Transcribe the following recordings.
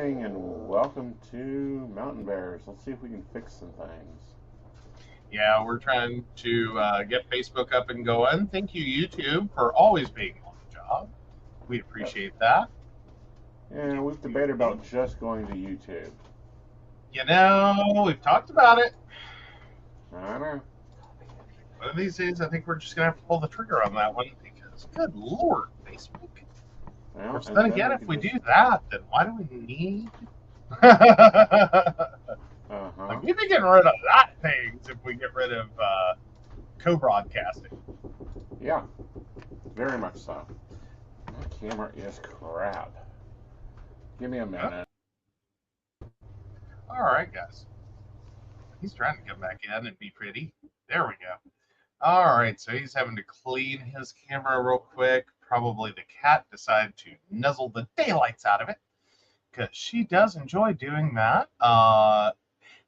morning and welcome to Mountain Bears. Let's see if we can fix some things. Yeah, we're trying to get Facebook up and going. Thank you, YouTube, for always being on the job. We appreciate that. Yeah, we've debated about just going to YouTube. You know, we've talked about it. I know. One of these days, I think we're just going to have to pull the trigger on that one because, good Lord, Facebook. Well, Of course, then again, if we do that, then why do we need... Like, we'd be getting rid of that things if we get rid of co-broadcasting. Yeah, very much so. My camera is crap. Give me a minute. All right, guys. He's trying to come back in and be pretty. There we go. All right, so he's having to clean his camera real quick. Probably the cat decided to nuzzle the daylights out of it because she does enjoy doing that.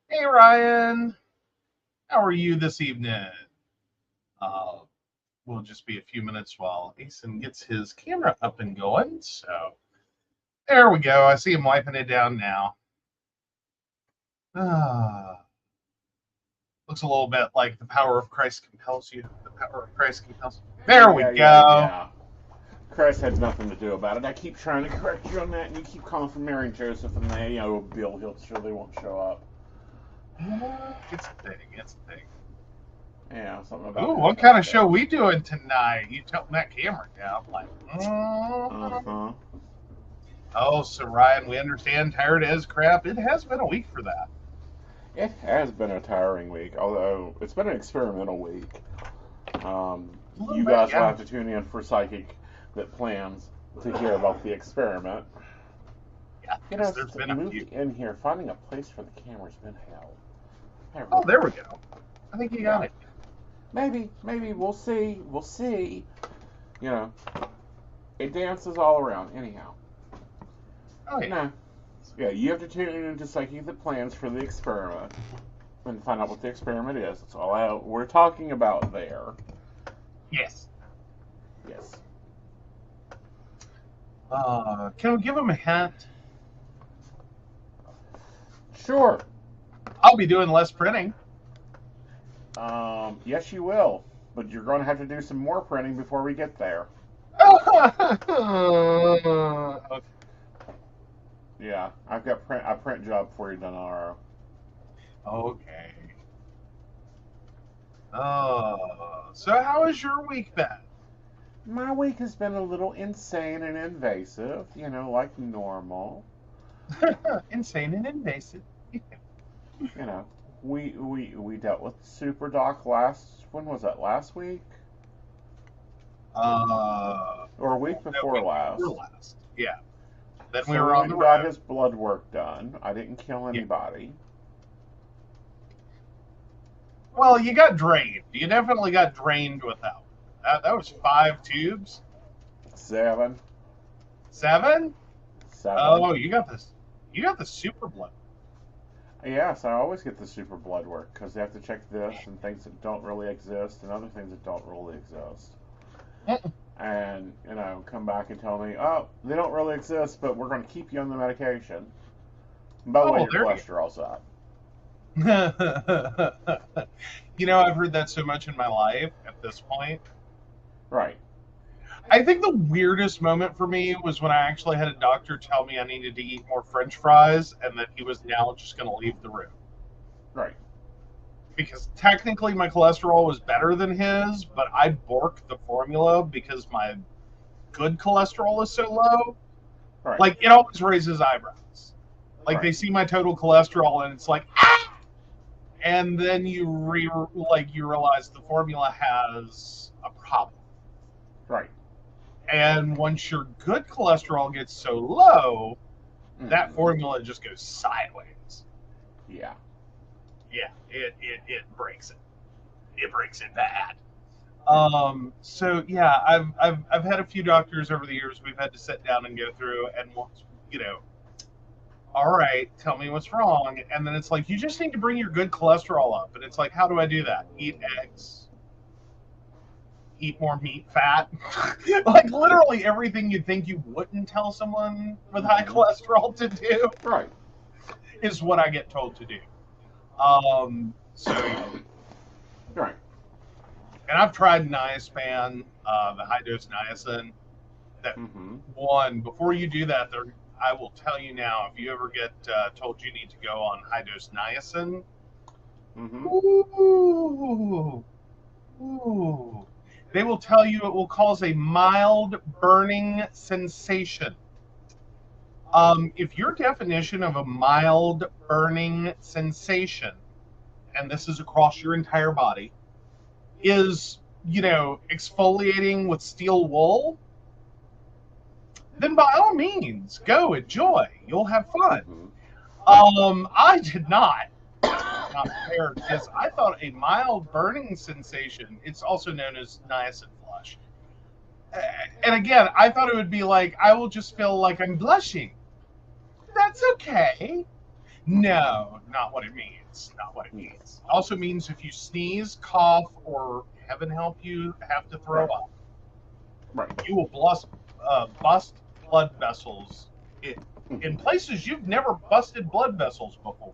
Hey, Ryan. How are you this evening? We'll just be a few minutes while Aeson gets his camera up and going. So there we go. I see him wiping it down now. Looks a little bit like the power of Christ compels you. The power of Christ compels you. There we go. Yeah. Christ had nothing to do about it. I keep trying to correct you on that, and you keep calling for Mary and Joseph, and they, Bill, they won't show up. It's a thing. It's a thing. Yeah, something about. Ooh, what kind of show we doing tonight? You tilting that camera down, like. Oh, so Ryan, we understand tired as crap. It has been a week for that. It has been a tiring week, although it's been an experimental week. You guys will have to tune in for Psychic that plans to hear about the experiment. Yeah, there's been a few. In here, finding a place for the camera's been hell. Oh, there we go. I think you got it. Maybe we'll see. It dances all around. Anyhow. Oh yeah. No. Yeah, you have to tune into Psychic that plans for the experiment and find out what the experiment is. That's all we're talking about there. Yes. Yes. Can we give him a hint? Sure. I'll be doing less printing. Yes, you will, but you're going to have to do some more printing before we get there. Okay. Yeah, I've got a print job for you tomorrow. Okay. So how has your week been? My week has been a little insane and invasive, like normal. Insane and invasive. We dealt with Super Doc when was that, last week? Or a week before last. Yeah. Then so we were on the road. got his blood work done. I didn't kill anybody. Yeah. Well, you got drained. You definitely got drained with that one. That was 5 tubes. 7. 7? 7. Oh, you got this. You got the super blood. Yes, I always get the super blood work because they have to check this and things that don't really exist and other things that don't really exist. And, come back and tell me, oh, they don't really exist, but we're going to keep you on the medication. And by the way, your cholesterol's up. I've heard that so much in my life at this point. Right. I think the weirdest moment for me was when I actually had a doctor tell me I needed to eat more French fries and that he was now just going to leave the room. Right. Because technically my cholesterol was better than his, but I borked the formula because my good cholesterol is so low. Right. Like, it always raises eyebrows. Like, They see my total cholesterol and it's like, ah! And then you realize the formula has a problem. Right. And once your good cholesterol gets so low, that formula just goes sideways. Yeah. Yeah, it breaks it. It breaks it bad. So yeah, I've had a few doctors over the years we've had to sit down and go through and all right, tell me what's wrong. And then it's like, you just need to bring your good cholesterol up. And it's like, how do I do that? Eat eggs. eat more meat, fat. Like literally everything you'd think you wouldn't tell someone with high cholesterol to do Right. is what I get told to do. So yeah. Right. And I've tried niaspan, the high dose niacin. That one, before you do that, I will tell you now, if you ever get told you need to go on high dose niacin, ooh, they will tell you it will cause a mild burning sensation. If your definition of a mild burning sensation, and this is across your entire body, is, exfoliating with steel wool, then by all means, go enjoy. You'll have fun. I did not prepared because I thought a mild burning sensation, it's also known as niacin flush. And again, I thought it would be like, I will just feel like I'm blushing. That's okay. No, not what it means. Not what it means. It also means if you sneeze, cough, or heaven help you, have to throw up, you will bust blood vessels in places you've never busted blood vessels before.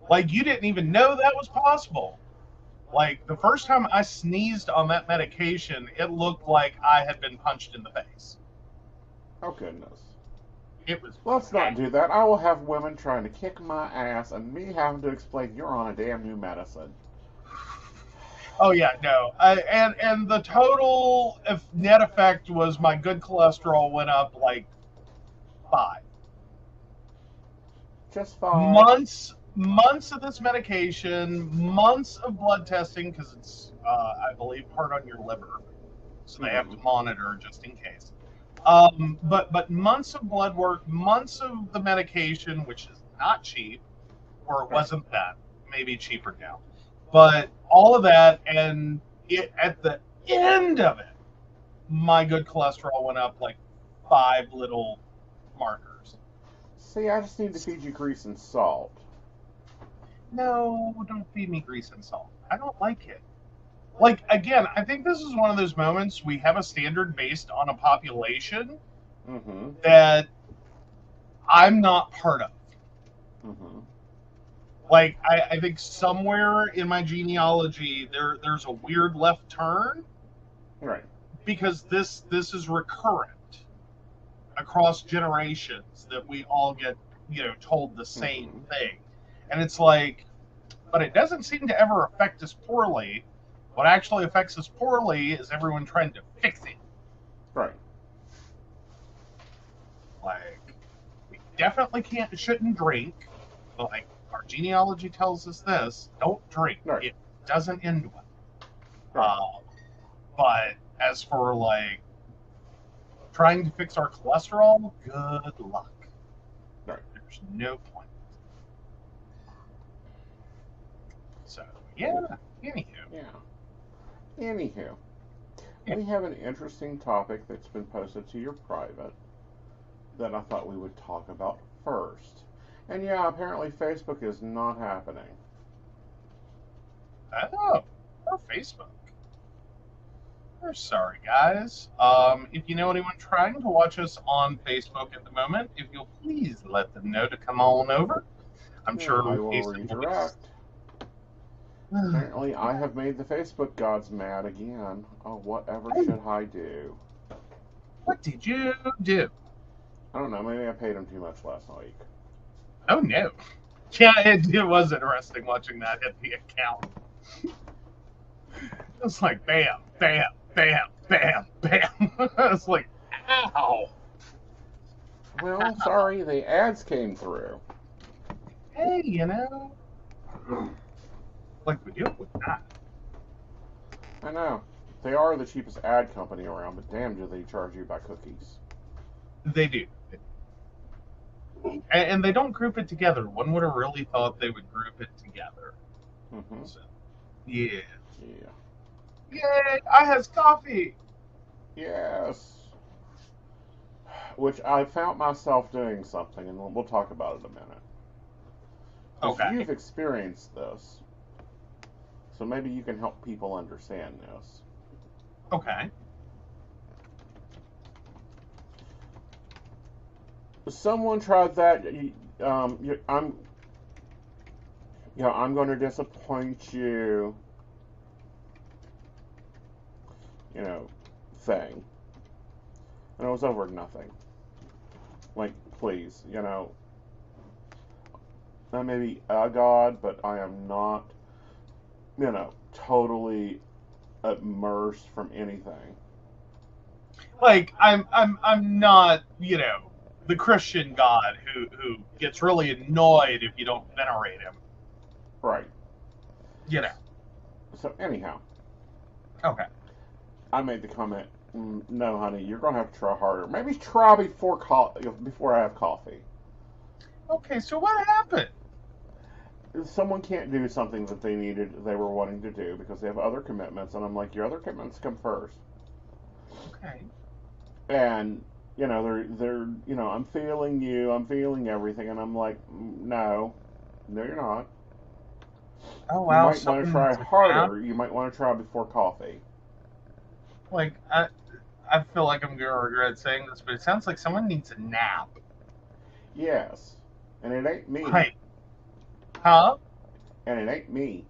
Like you didn't even know that was possible. Like the first time I sneezed on that medication, it looked like I had been punched in the face. Oh goodness. It was. Let's not do that. I will have women trying to kick my ass and me having to explain you're on a damn new medicine. Oh yeah, no. And the total net effect was my good cholesterol went up like 5. Just 5. Months of this medication, months of blood testing because it's I believe part on your liver, so they have to monitor just in case. But months of blood work, months of the medication, which is not cheap, or it wasn't that, maybe cheaper now. But all of that, and at the end of it, my good cholesterol went up like 5 little markers. See, I just need to feed you grease and salt. No, don't feed me grease and salt. I don't like it. Like, again, I think this is one of those moments we have a standard based on a population that I'm not part of. Like, I think somewhere in my genealogy there's a weird left turn. Right. Because this is recurrent across generations that we all get, told the same thing. And it's like, but it doesn't seem to ever affect us poorly. What actually affects us poorly is everyone trying to fix it. Right. Like, we definitely shouldn't drink. But like, our genealogy tells us this: don't drink. Right. It doesn't end well. Right. But as for like trying to fix our cholesterol, good luck. Right. There's no point. So yeah. Anywho, we have an interesting topic that's been posted to your private that I thought we would talk about first. And yeah, apparently Facebook is not happening. Oh, or Facebook. We're sorry, guys. If you know anyone trying to watch us on Facebook at the moment, if you'll please let them know to come on over. I'm sure I will redirect. Apparently, I have made the Facebook gods mad again. Oh, whatever should I do? What did you do? I don't know. Maybe I paid them too much last week. Oh, no. Yeah, it was interesting watching that hit the account. It was like, bam, bam, bam, bam, bam. It's like, ow. Well, sorry, the ads came through. Hey, like we do with that. I know. They are the cheapest ad company around, but damn, do they charge you by cookies. They do. And they don't group it together. One would have really thought they would group it together. So, yeah. Yay, I has coffee. Yes. Which I found myself doing something, and we'll talk about it in a minute. Okay. You've experienced this. So maybe you can help people understand this. Okay. Someone tried that. I'm going to disappoint you. Thing. And it was over nothing. Like, please, I may be a god, but I am not, totally immersed from anything. Like, I'm not, the Christian God who gets really annoyed if you don't venerate him. Right. So anyhow. Okay. I made the comment, no, honey, you're going to have to try harder. Maybe try before I have coffee. Okay, so what happened? Someone can't do something that they were wanting to do because they have other commitments, and I'm like, your other commitments come first. Okay. And, they're I'm feeling you, I'm feeling everything, and I'm like, no, you're not. Oh, wow. You might want to try harder. You might want to try before coffee. Like, I feel like I'm going to regret saying this, but it sounds like someone needs a nap. Yes. And it ain't me. Right. Huh? And it ain't me.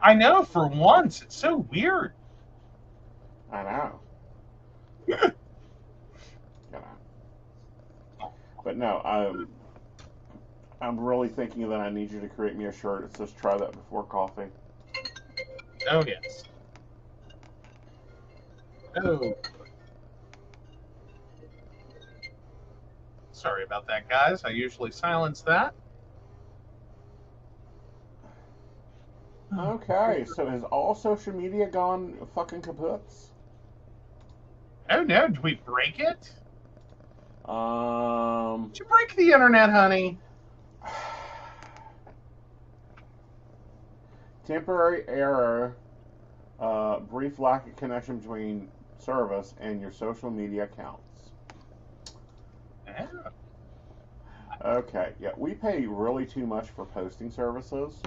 I know, for once. It's so weird. I know. But no, I'm really thinking that I need you to create me a shirt that says try that before coffee. Oh, yes. Oh. Sorry about that, guys. I usually silence that. Okay, so has all social media gone fucking kaputs? Oh, no. Did we break it? Did you break the internet, honey? Temporary error. Brief lack of connection between service and your social media accounts. Yeah. Okay, yeah, we pay really too much for posting services.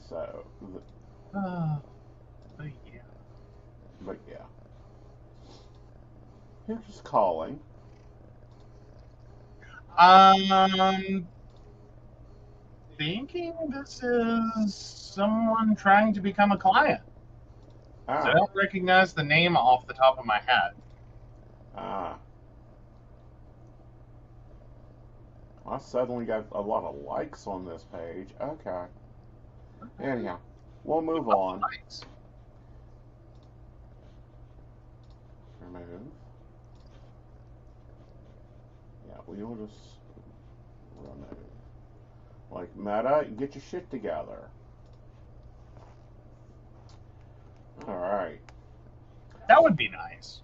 So, but yeah. Who's calling? Thinking this is someone trying to become a client. So I don't recognize the name off the top of my head. I suddenly got a lot of likes on this page. Okay. Anyhow, we'll move on. Likes. Remove. Yeah, we will just remove. Like, Meta, get your shit together. Alright. That would be nice.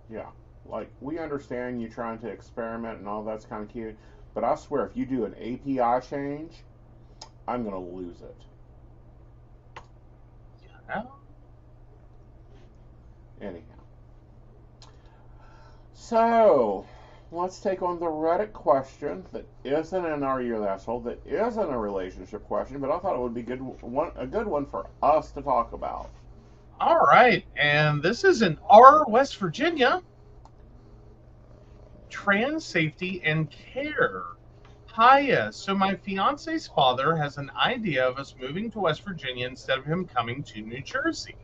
Yeah. Like, we understand you trying to experiment and all that's kind of cute, but I swear if you do an API change, I'm going to lose it. Yeah. Anyhow. So, let's take on the Reddit question that isn't an Are You an Asshole, that isn't a relationship question, but I thought it would be a good one for us to talk about. All right, and this is in R, West Virginia. Trans safety and care. Hiya, so my fiance's father has an idea of us moving to West Virginia instead of him coming to New Jersey.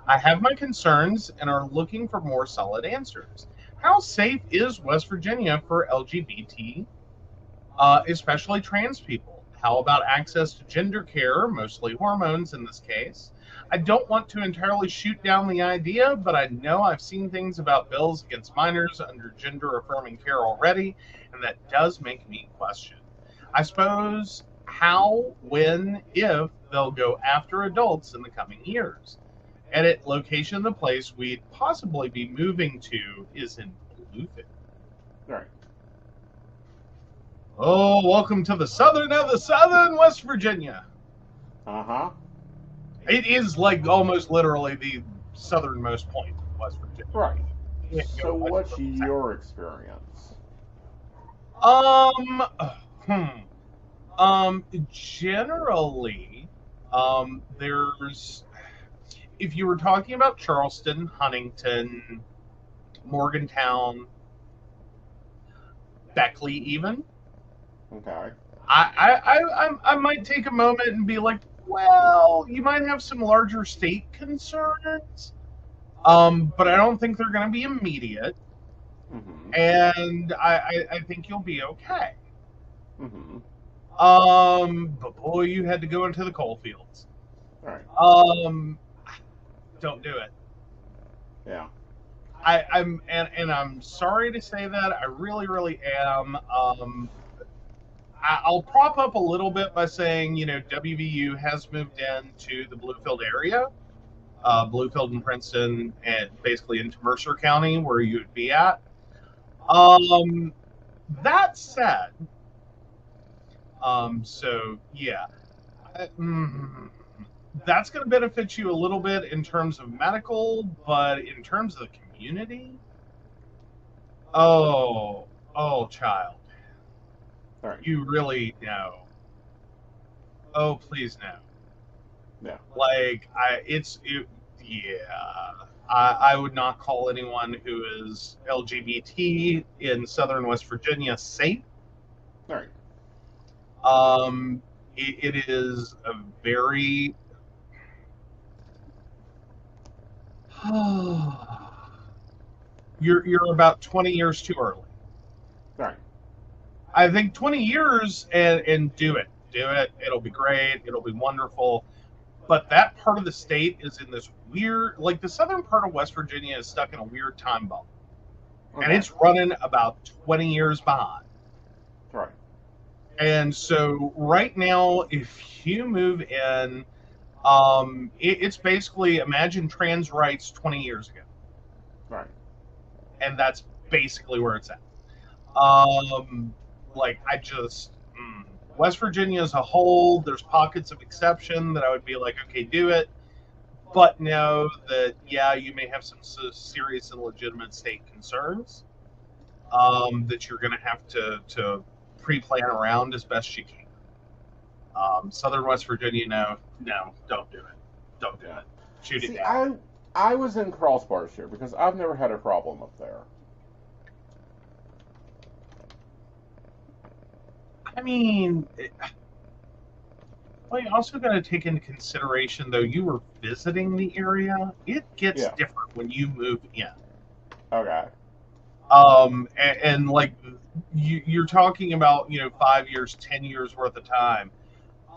I have my concerns and are looking for more solid answers. How safe is West Virginia for LGBT, especially trans people? How about access to gender care, mostly hormones in this case? I don't want to entirely shoot down the idea, but I know I've seen things about bills against minors under gender-affirming care already, and that does make me question. I suppose how, when, if they'll go after adults in the coming years. Edit location of the place we'd possibly be moving to is in Bluefield. Right. Oh, welcome to the southern of the southern West Virginia. Uh-huh. It is like almost literally the southernmost point of West Virginia. Right. So what's your experience? Um, Generally, there's, if you were talking about Charleston, Huntington, Morgantown, Beckley, even, Okay. I might take a moment and be like, well, you might have some larger state concerns, but I don't think they're going to be immediate, Mm-hmm. and I think you'll be okay. Mm-hmm. But boy, you had to go into the coal fields. All right. Don't do it. Yeah. I'm sorry to say that. I really, really am. I'll prop up a little bit by saying, WVU has moved into the Bluefield area, Bluefield and Princeton, and basically into Mercer County, where you would be at. That said, so yeah, that's going to benefit you a little bit in terms of medical, but in terms of the community, oh, child, All right. you really know. Oh, please no. Yeah. Like yeah. I would not call anyone who is LGBT in Southern West Virginia safe. All right. It is a very you're about 20 years too early. All right. I think 20 years and do it. Do it. It'll be great. It'll be wonderful. But that part of the state is in this weird, like the southern part of West Virginia is stuck in a weird time bubble. Okay. And it's running about 20 years behind. Right. And so right now, if you move in, it's basically imagine trans rights 20 years ago. Right. And that's basically where it's at. Like I just West Virginia as a whole, there's pockets of exception that I would be like, okay, do it, but know that yeah, you may have some serious and legitimate state concerns that you're going to have to pre-plan around as best you can. Southern West Virginia, no, don't do it, don't do it. Shoot it down. I was in crawl space here because I've never had a problem up there. I mean, well, you also got to take into consideration, though, you were visiting the area. It gets different when you move in. Okay. And like you're talking about, 5 years, 10 years worth of time.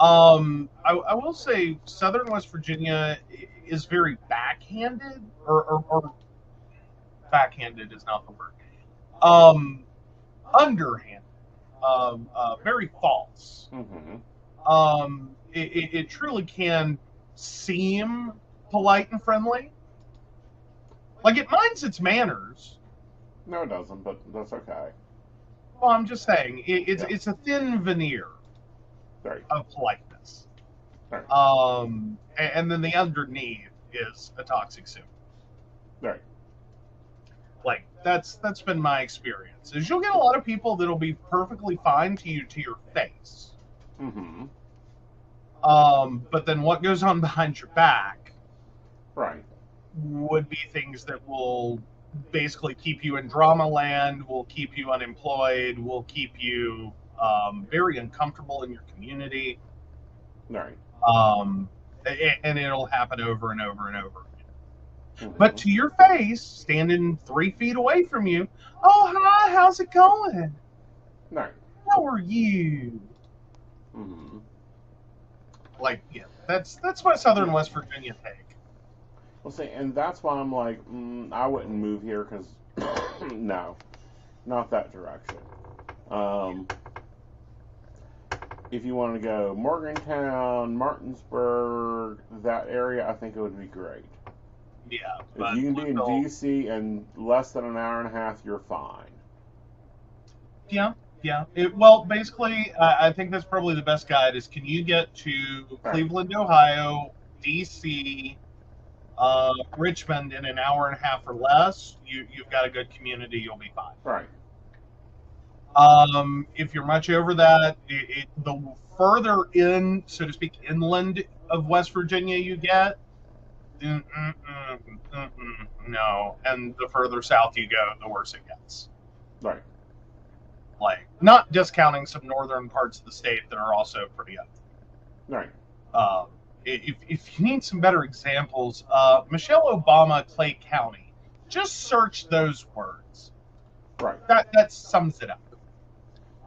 I will say Southern West Virginia is very backhanded, or backhanded is not the word. Underhanded. Very false. Mm-hmm. It truly can seem polite and friendly. Like it minds its manners. No, it doesn't, but that's okay. Well, I'm just saying it's a thin veneer of politeness. Right. And then the underneath is a toxic soup. Right. Like that's been my experience. Is you'll get a lot of people that'll be perfectly fine to your face. Mm-hmm. But then what goes on behind your back, right, would be things that will basically keep you in drama land, will keep you unemployed, will keep you very uncomfortable in your community. Right. And it'll happen over and over and over. But to your face, standing 3 feet away from you, oh, hi, how's it going? Right. How are you? Mm-hmm. Like, yeah, that's my Southern West Virginia take. Well, see, and that's why I'm like, I wouldn't move here because, no, not that direction. If you want to go Morgantown, Martinsburg, that area, I think it would be great. Yeah, if you can be in DC in less than an hour and a half, you're fine. Yeah. Well, basically, I think that's probably the best guide is can you get to Cleveland, Ohio, DC, Richmond in an hour and a half or less, you've got a good community, you'll be fine. Right. If you're much over that, the further in, so to speak, inland of West Virginia you get, no. And the further south you go, the worse it gets. Right. Like, not discounting some northern parts of the state that are also pretty up. Right. If you need some better examples, Michelle Obama, Clay County, just search those words. Right. That sums it up.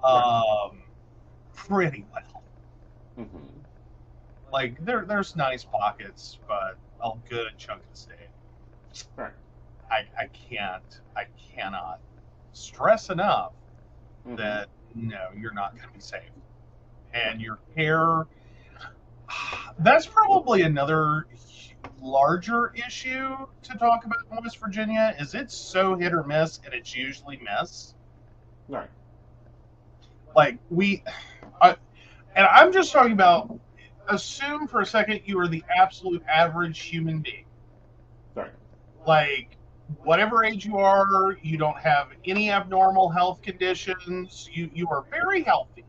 Right. Pretty well. Mm-hmm. Like, there's nice pockets, but a good chunk of the state. Right. I cannot stress enough Mm-hmm. that no, you're not going to be safe. And your care, that's probably another larger issue to talk about in West Virginia, is it's so hit or miss, and it's usually miss. Right. Like, and I'm just talking about, assume for a second you are the absolute average human being. Right. Like, whatever age you are, you don't have any abnormal health conditions, you are very healthy.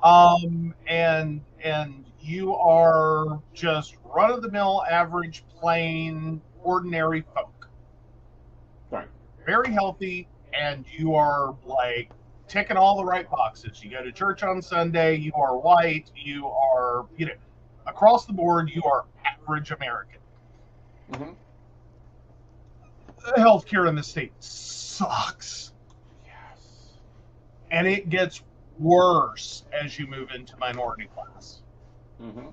And you are just run-of-the-mill, average, plain, ordinary folk. Right. Very healthy, and you are, like, ticking all the right boxes. You go to church on Sunday, you are white, you are, across the board, you are average American. Mm-hmm. Healthcare in the state sucks. Yes. And it gets worse as you move into minority class. Mm-hmm.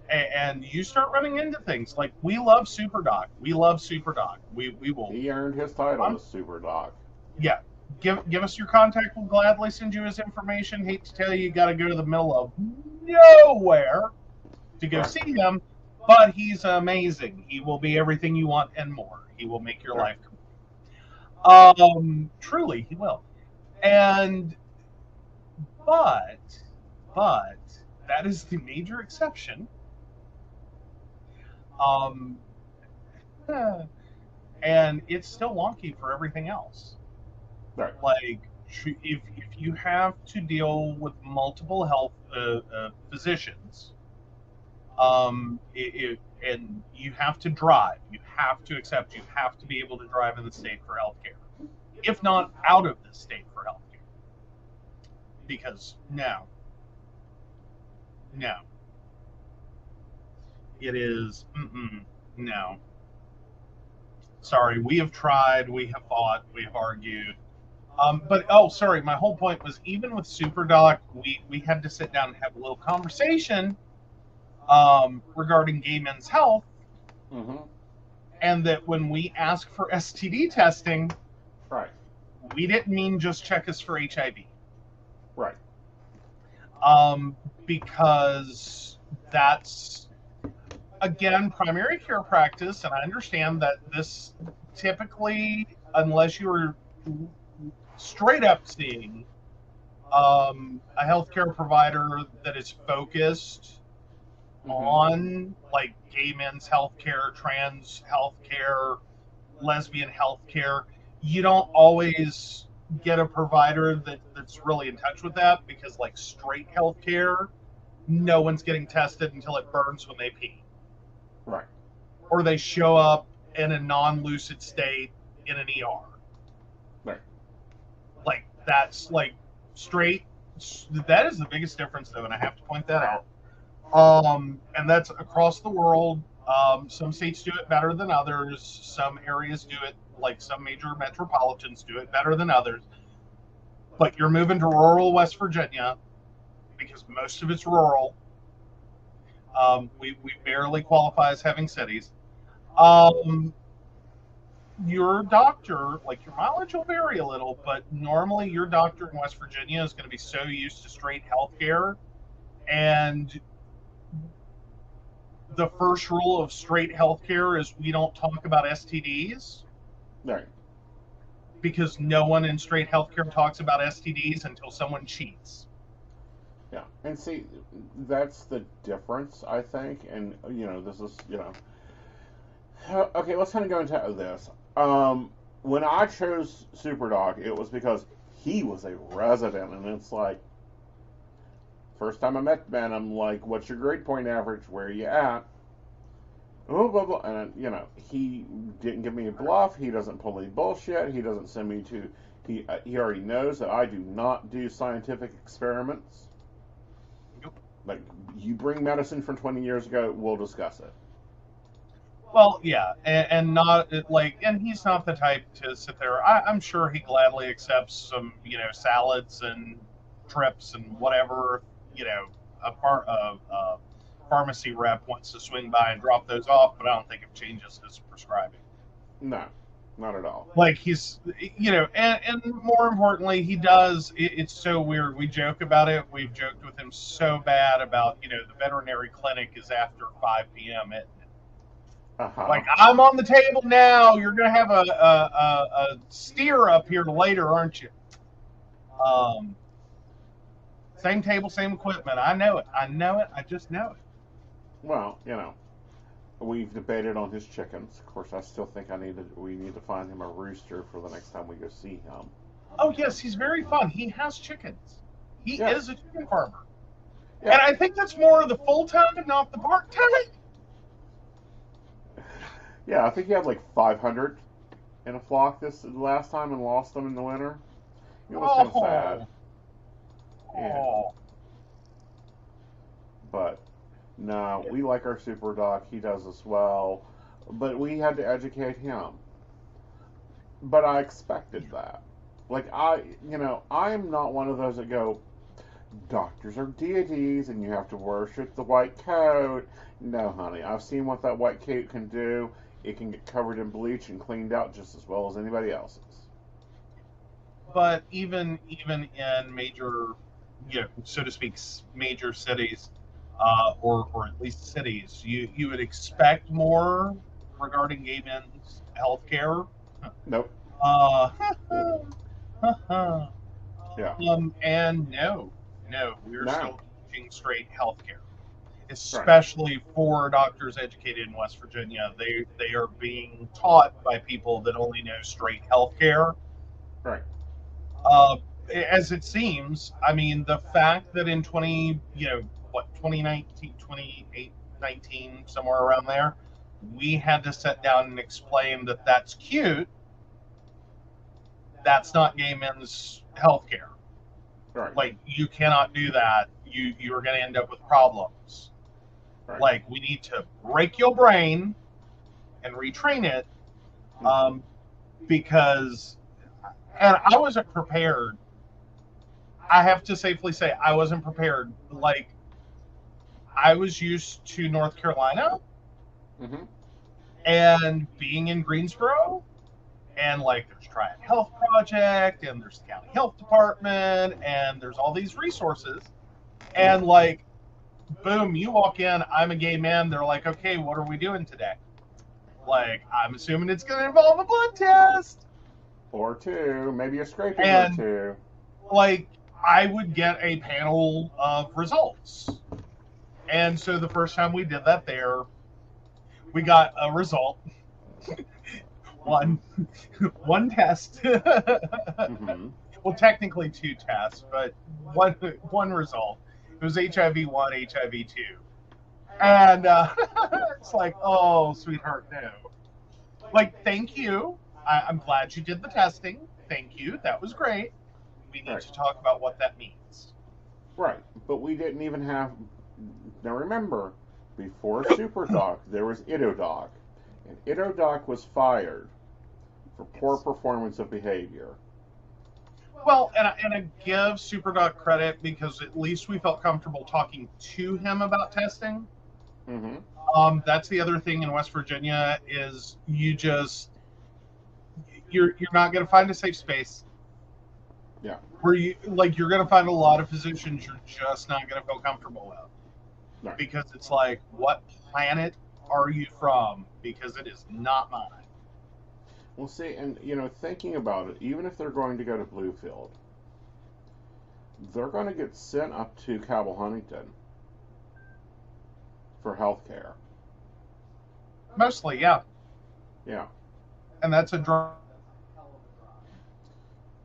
And you start running into things like, we love SuperDoc. We love SuperDoc. We will. He earned his title as SuperDoc. Yeah. Give us your contact. We'll gladly send you his information. Hate to tell you, you got to go to the middle of nowhere to go see him, but he's amazing. He will be everything you want and more. He will make your life complete. Truly, he will. And but that is the major exception. And it's still wonky for everything else. Right. Like, if you have to deal with multiple health physicians, and you have to drive, you have to be able to drive in the state for healthcare, if not out of the state for healthcare. Because no, it is no. Sorry, we have tried, we have fought, we have argued. But sorry, my whole point was, even with SuperDoc, we had to sit down and have a little conversation regarding gay men's health, mm-hmm. and that when we ask for STD testing, right, we didn't mean just check us for HIV. Right. Because that's, again, primary care practice, and I understand that this typically, unless you're straight up seeing a healthcare provider that is focused on, like, gay men's healthcare, trans healthcare, lesbian healthcare, you don't always get a provider that's really in touch with that, because, like, straight healthcare, no one's getting tested until it burns when they pee. Right. Or they show up in a non-lucid state in an ER. Right. Like, that's, like, straight. That is the biggest difference, though, and I have to point that out. And that's across the world. Some states do it better than others. Some areas do it, like some major metropolitans do it better than others. But you're moving to rural West Virginia, because most of it's rural. We barely qualify as having cities. Your doctor, like, your mileage will vary a little, but normally your doctor in West Virginia is going to be so used to straight healthcare, and the first rule of straight healthcare is we don't talk about STDs. Right. Because no one in straight healthcare talks about STDs until someone cheats. Yeah, and see, that's the difference, I think. And this is okay. Let's kind of go into this. When I chose Superdog, it was because he was a resident, and it's like first time I met Ben, I'm like, "What's your grade point average? Where are you at?" Oh, blah blah, and he didn't give me a bluff. He doesn't pull any bullshit. He doesn't send me to. He already knows that I do not do scientific experiments. Like, you bring medicine from 20 years ago, we'll discuss it. Well, yeah, and not like, and he's not the type to sit there. I'm sure he gladly accepts some, salads and trips and whatever, a pharmacy rep wants to swing by and drop those off, but I don't think it changes his prescribing. No, not at all. Like he's, and more importantly, he does. It's so weird. We joke about it. We've joked with him so bad about, the veterinary clinic is after 5 p.m. Uh-huh. Like, I'm on the table now. You're gonna have a steer up here later, aren't you? Same table, same equipment. I know it. I know it. I just know it. Well, we've debated on his chickens. Of course, I still think we need to find him a rooster for the next time we go see him. Oh yes, he's very fun. He has chickens. He is a chicken farmer. Yeah. And I think that's more of the full time and not the part time. Yeah, I think he had like 500 in a flock this last time and lost them in the winter. It was kind of sad. Yeah. But no, we like our super dog. He does as well. But we had to educate him. But I expected that. Like I'm not one of those that go, doctors are deities and you have to worship the white coat. No, honey. I've seen what that white coat can do. It can get covered in bleach and cleaned out just as well as anybody else's. But even in major, so to speak, major cities, or at least cities, you would expect more regarding gay men's health care. Nope. Yeah. And no, we're still teaching straight health care. Especially for doctors educated in West Virginia, they are being taught by people that only know straight healthcare. Right. As it seems, I mean, the fact that in 2019, 2019, somewhere around there, we had to sit down and explain that that's cute. That's not gay men's healthcare. Right. Like, you cannot do that. You're going to end up with problems. Right. Like, we need to break your brain and retrain it, because, and I wasn't prepared. I have to safely say I wasn't prepared. Like, I was used to North Carolina and being in Greensboro, and like there's Triad Health Project and there's the county health department and there's all these resources, and like, boom, you walk in, I'm a gay man, they're like, okay, what are we doing today? Like, I'm assuming it's going to involve a blood test. Or two, maybe a scraping or two. Like, I would get a panel of results. And so the first time we did that there, we got a result. one test. Well, technically 2 tests, but one result. It was HIV-1, HIV-2. And it's like, oh, sweetheart, no. Like, thank you. I'm glad you did the testing. Thank you. That was great. We need to talk about what that means. Right. But we didn't even have... Now remember, before SuperDoc, there was IdoDoc. And IdoDoc was fired for poor performance of behavior. Well, and I give SuperDoc credit because at least we felt comfortable talking to him about testing. That's the other thing in West Virginia is you're not going to find a safe space. Yeah. Where you're going to find a lot of physicians you're just not going to feel comfortable with. No. Because it's like, what planet are you from? Because it is not mine. Well, see, and thinking about it, even if they're going to go to Bluefield, they're going to get sent up to Cabell Huntington for health care. Mostly, yeah. Yeah. And that's a drive.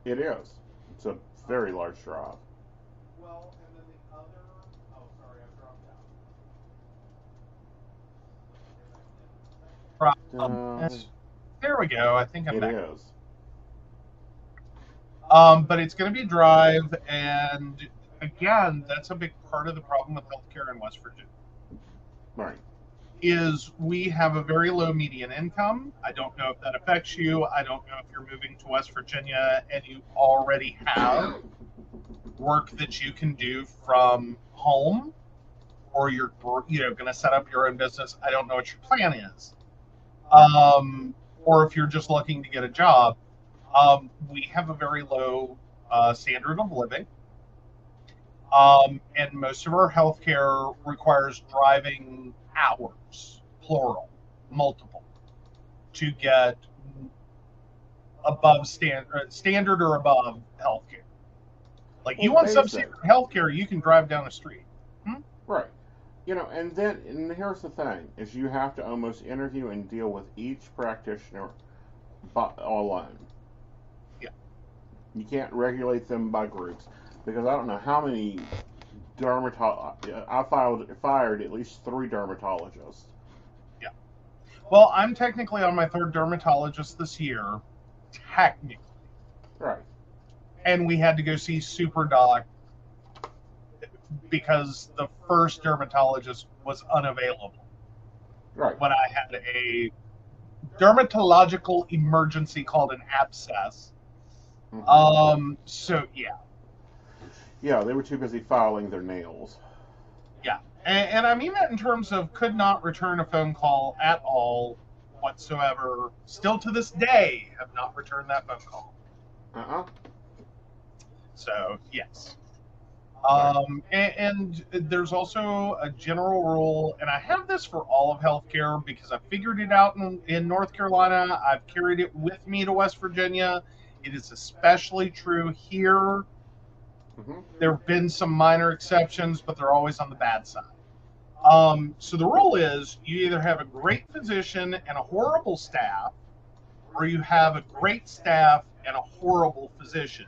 It is. It's a very large drive. Well, and then the other. Oh, sorry, I dropped out. There we go. I think I'm back. It is. But it's going to be drive, and again, that's a big part of the problem with healthcare in West Virginia. Right. Is we have a very low median income. I don't know if that affects you. I don't know if you're moving to West Virginia and you already have work that you can do from home, or you're going to set up your own business. I don't know what your plan is. Or if you're just looking to get a job. We have a very low standard of living. And most of our healthcare requires driving hours, plural, multiple, to get above standard or above healthcare. Like, you want substandard healthcare, you can drive down the street. Right. And here's the thing, is you have to almost interview and deal with each practitioner alone. Yeah. You can't regulate them by groups, because I don't know how many I fired at least 3 dermatologists. Yeah. Well, I'm technically on my 3rd dermatologist this year, technically. Right. And we had to go see Super Doc because the first dermatologist was unavailable. Right. When I had a dermatological emergency called an abscess. Mm-hmm. So, yeah. Yeah, they were too busy filing their nails. Yeah. And I mean that in terms of could not return a phone call at all whatsoever. Still to this day have not returned that phone call. So, yes. And there's also a general rule, and I have this for all of healthcare because I figured it out in North Carolina. I've carried it with me to West Virginia. It is especially true here. Mm-hmm. There have been some minor exceptions, but they're always on the bad side. So the rule is you either have a great physician and a horrible staff, or you have a great staff and a horrible physician.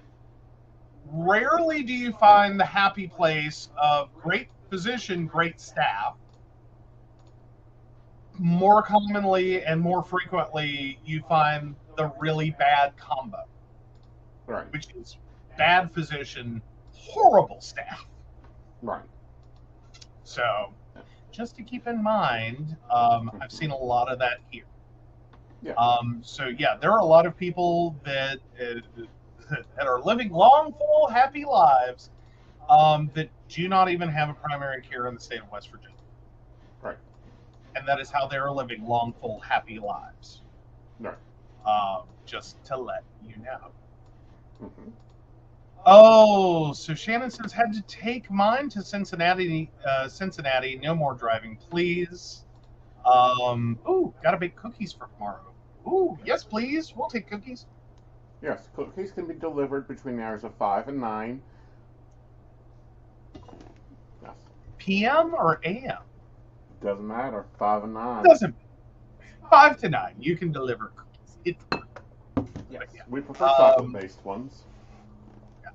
Rarely do you find the happy place of great physician, great staff. More commonly and more frequently, you find the really bad combo. Right. Which is bad physician, horrible staff. Right. So, just to keep in mind, I've seen a lot of that here. Yeah. So, yeah, there are a lot of people that are living long, full, happy lives that do not even have a primary care in the state of West Virginia. Right. And that is how they're living long, full, happy lives. Right. Just to let you know. Mm-hmm. Oh, so Shannon says, had to take mine to Cincinnati. Cincinnati, no more driving, please. Ooh, gotta bake cookies for tomorrow. Ooh, yes, please. We'll take cookies. Yes, cookies can be delivered between the hours of 5 and 9. Yes. PM or AM? Doesn't matter. 5 and 9. Doesn't. 5 to 9. You can deliver cookies. Yes. Yeah. We prefer chocolate-based ones. Yeah.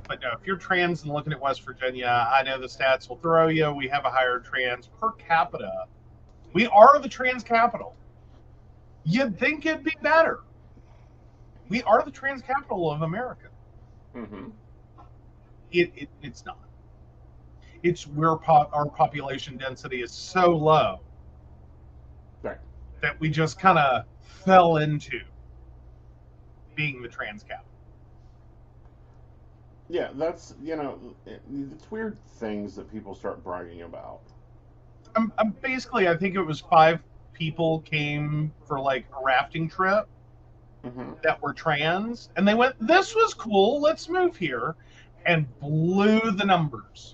But no, if you're trans and looking at West Virginia, I know the stats will throw you. We have a higher trans per capita. We are the trans capital. You'd think it'd be better. We are the trans capital of America. Mm-hmm. It's not. It's where our population density is so low, right, that we just kind of fell into being the trans capital. Yeah, that's, it's weird things that people start bragging about. Basically, I think it was 5 people came for like a rafting trip. Mm-hmm. That were trans, and they went, this was cool, let's move here, and blew the numbers.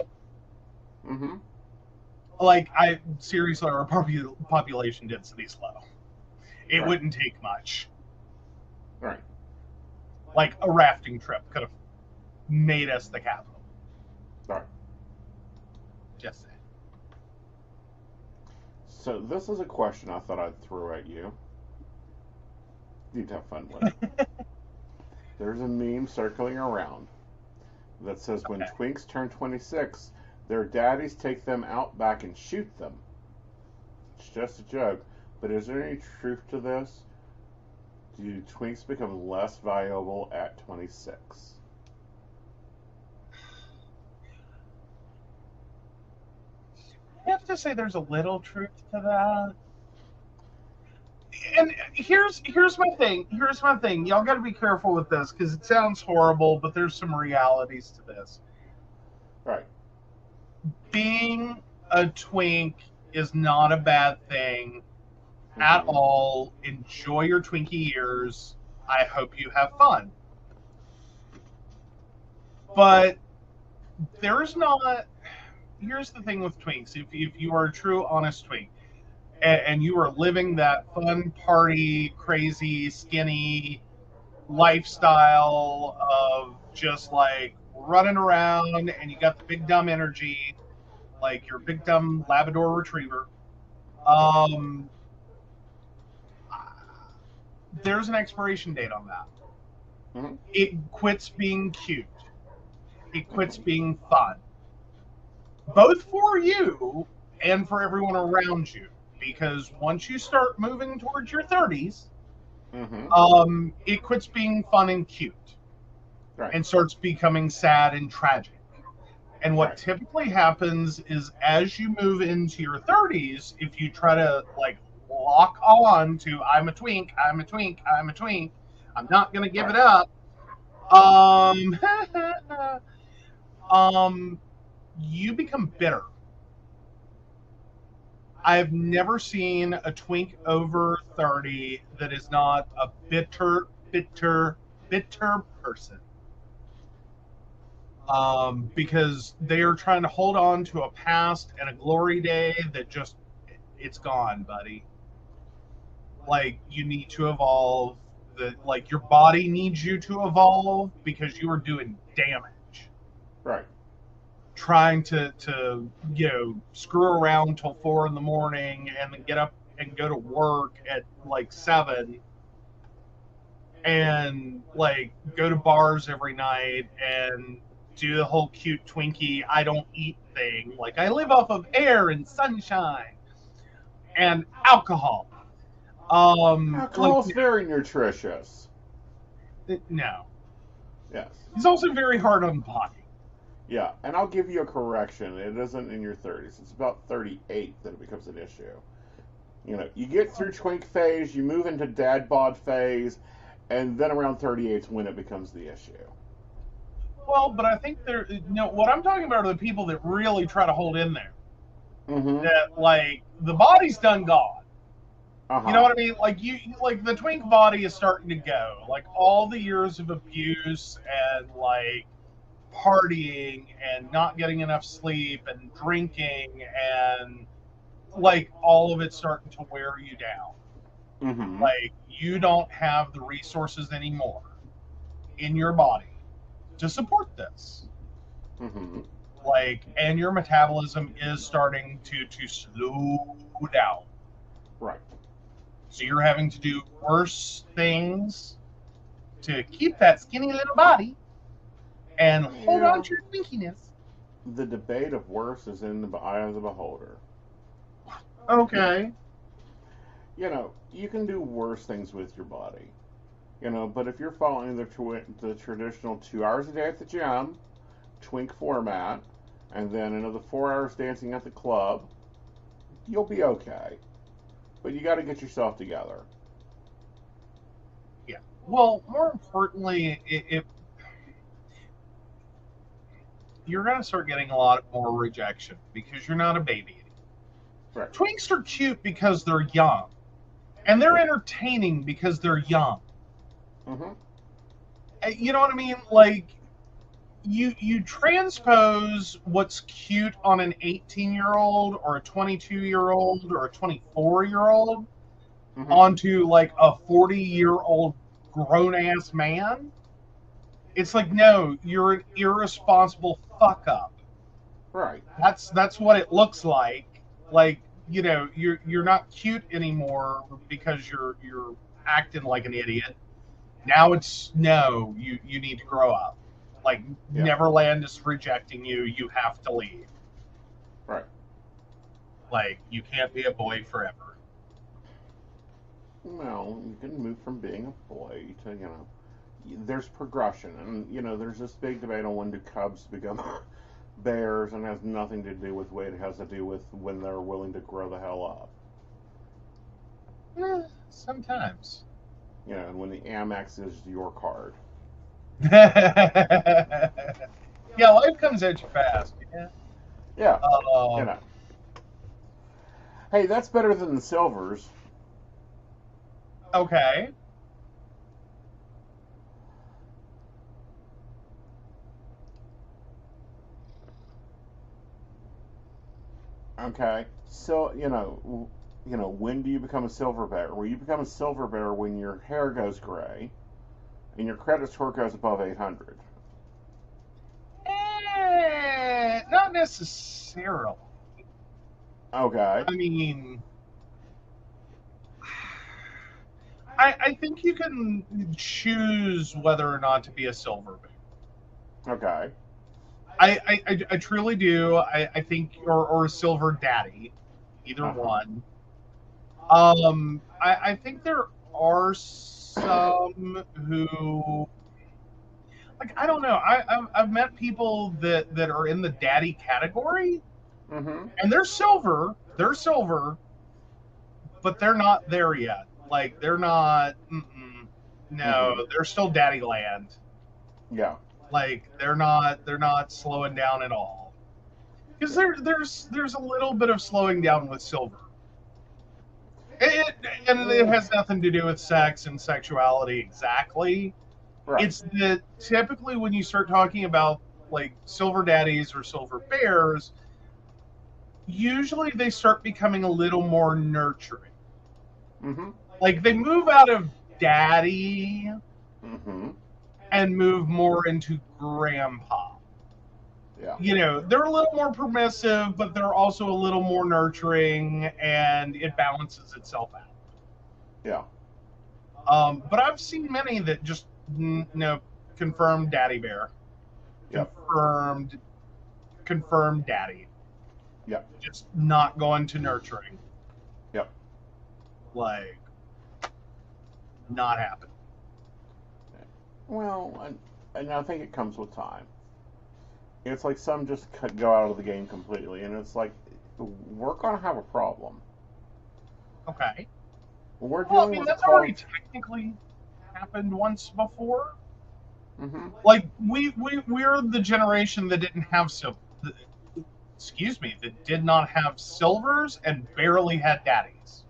Mm-hmm. Like, seriously, our population density is low. It right. wouldn't take much. Right. Like, a rafting trip could have made us the capital. All right. Just saying. So this is a question I thought I'd throw at you. You'd have fun with it. There's a meme circling around that says when twinks turn 26, their daddies take them out back and shoot them. It's just a joke, but is there any truth to this? Do twinks become less valuable at 26? I have to say there's a little truth to that. And here's my thing. Here's my thing. Y'all got to be careful with this because it sounds horrible, but there's some realities to this. Right. Being a twink is not a bad thing at all. Enjoy your Twinkie years. I hope you have fun. But there's not... Here's the thing with twinks. If you are a true, honest twink, and you are living that fun, party, crazy, skinny lifestyle of just like running around, and you got the big dumb energy, like your big dumb Labrador Retriever, there's an expiration date on that. Mm-hmm. It quits being cute. It quits being fun. Both for you and for everyone around you. Because once you start moving towards your 30s, it quits being fun and cute. Right. And starts becoming sad and tragic. And what typically happens is as you move into your 30s, if you try to like lock on to I'm a twink, I'm a twink, I'm a twink, I'm not gonna give it up. You become bitter. I've never seen a twink over 30 that is not a bitter person. Because they are trying to hold on to a past and a glory day that just, it's gone, buddy. Like, you need to evolve. Like, your body needs you to evolve because you are doing damage. Right. Trying to screw around till 4 a.m. and then get up and go to work at like 7 and like go to bars every night and do the whole cute Twinkie I don't eat thing. Like, I live off of air and sunshine and alcohol. Alcohol's very nutritious. No. Yes. It's also very hard on the body. Yeah, and I'll give you a correction. It isn't in your 30s. It's about 38 that it becomes an issue. You know, you get through twink phase, you move into dad bod phase, and then around 38 is when it becomes the issue. Well, but I think what I'm talking about are the people that really try to hold in there. That, like, the body's done gone. You know what I mean? Like, like, the twink body is starting to go. Like, all the years of abuse and, like, partying and not getting enough sleep and drinking and like all of it starting to wear you down. Like, you don't have the resources anymore in your body to support this. Like, and your metabolism is starting to slow down. Right. So you're having to do worse things to keep that skinny little body and hold on to your twinkiness. The debate of worse is in the eye of the beholder. Okay. You know, you can do worse things with your body. You know, but if you're following the traditional 2 hours a day at the gym, twink format, and then another 4 hours dancing at the club, you'll be okay. But you got to get yourself together. Yeah. Well, more importantly, you're going to start getting a lot more rejection because you're not a baby anymore. Right. Twinks are cute because they're young. And they're entertaining because they're young. You know what I mean? Like, you transpose what's cute on an 18-year-old or a 22-year-old or a 24-year-old onto, like, a 40-year-old grown-ass man. It's like, no, you're an irresponsible fuck-up. Right. That's what it looks like. Like, you know, you're not cute anymore because you're acting like an idiot. Now it's no, you need to grow up. Like Yeah. Neverland is rejecting you. You have to leave. Right. Like you can't be a boy forever. Well, you can move from being a boy to, you know, there's progression, and you know, there's this big debate on when do cubs become bears, and it has nothing to do with weight. It has to do with when they're willing to grow the hell up. Sometimes. You know, and when the Amex is your card. Yeah, life comes at you fast. Yeah. Yeah. You Um, know. Hey, that's better than the silvers. okay. Okay. So, when do you become a silver bear? Well, you become a silver bear when your hair goes gray and your credit score goes above 800. Not necessarily. Okay. I mean, I think you can choose whether or not to be a silver bear. Okay. I truly do. I think, or a silver daddy, either Uh-huh. one. I think there are some who, like, I don't know. I've met people that are in the daddy category, Mm-hmm. and they're silver, but they're not there yet. Like, they're not. No, Mm-hmm. they're still daddy land. Yeah. Like, they're not slowing down at all. Because there's a little bit of slowing down with silver. It, and it Mm. has nothing to do with sex and sexuality exactly. Right. It's that typically when you start talking about like silver daddies or silver bears, usually they start becoming a little more nurturing. Mm-hmm. Like they move out of daddy Mm-hmm. and move more into grandpa. Yeah. You know, they're a little more permissive, but they're also a little more nurturing, and it balances itself out. Yeah. But I've seen many that just confirmed daddy bear, Yep. confirmed daddy, Yep. just not going to nurturing, Yep. like not happening. Well, and I think it comes with time. It's like some just go out of the game completely, and it's like we're gonna have a problem. Okay. We're Well, I dealing mean with a that's already cult. technically happened once before. Mm-hmm. Like we're the generation that didn't have excuse me, that did not have silvers and barely had daddies.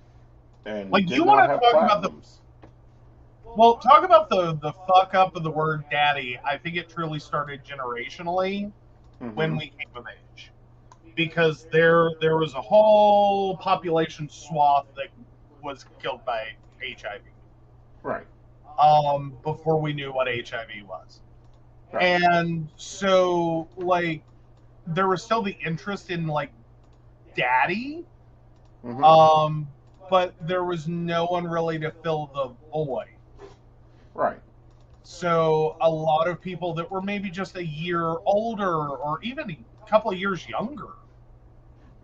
And Like did you not want to have talk about the platinums. well, talk about the fuck up of the word daddy. I think it truly started generationally when Mm-hmm. we came of age, because there was a whole population swath that was killed by HIV. Right. Before we knew what HIV was, Right. and so like there was still the interest in like daddy, Mm-hmm. um, but there was no one really to fill the void. Right. So a lot of people that were maybe just a year older or even a couple of years younger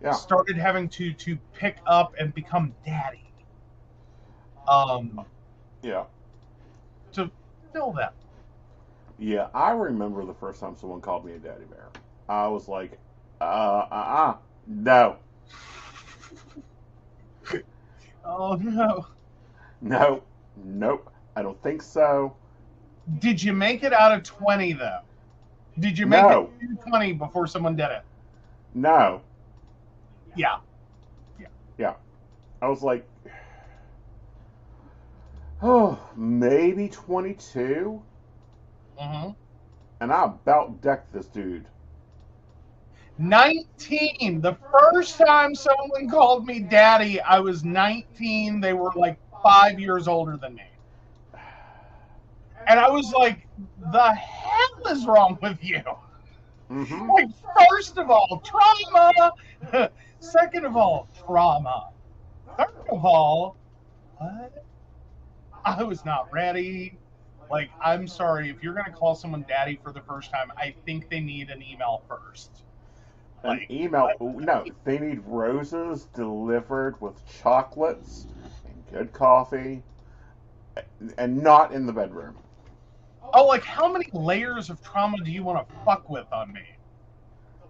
Yeah. started having to pick up and become daddy, um, Yeah. to fill that. Yeah. I remember the first time someone called me a daddy bear. I was like, no, Oh no! no, nope. I don't think so. Did you make it out of 20 though? Did you make it No, to 20 before someone did it? no. Yeah, yeah. Yeah. I was like, oh, maybe 22, Mm-hmm. and I about decked this dude. 19. The first time someone called me daddy, I was 19. They were like 5 years older than me. And I was like, the hell is wrong with you? Mm-hmm. Like, first of all, trauma. Second of all, trauma. Third of all, what? I was not ready. Like, I'm sorry, if you're going to call someone daddy for the first time, I think they need an email first. An Like, email? No, they need roses delivered with chocolates and good coffee, and not in the bedroom. oh, like, how many layers of trauma do you want to fuck with on me?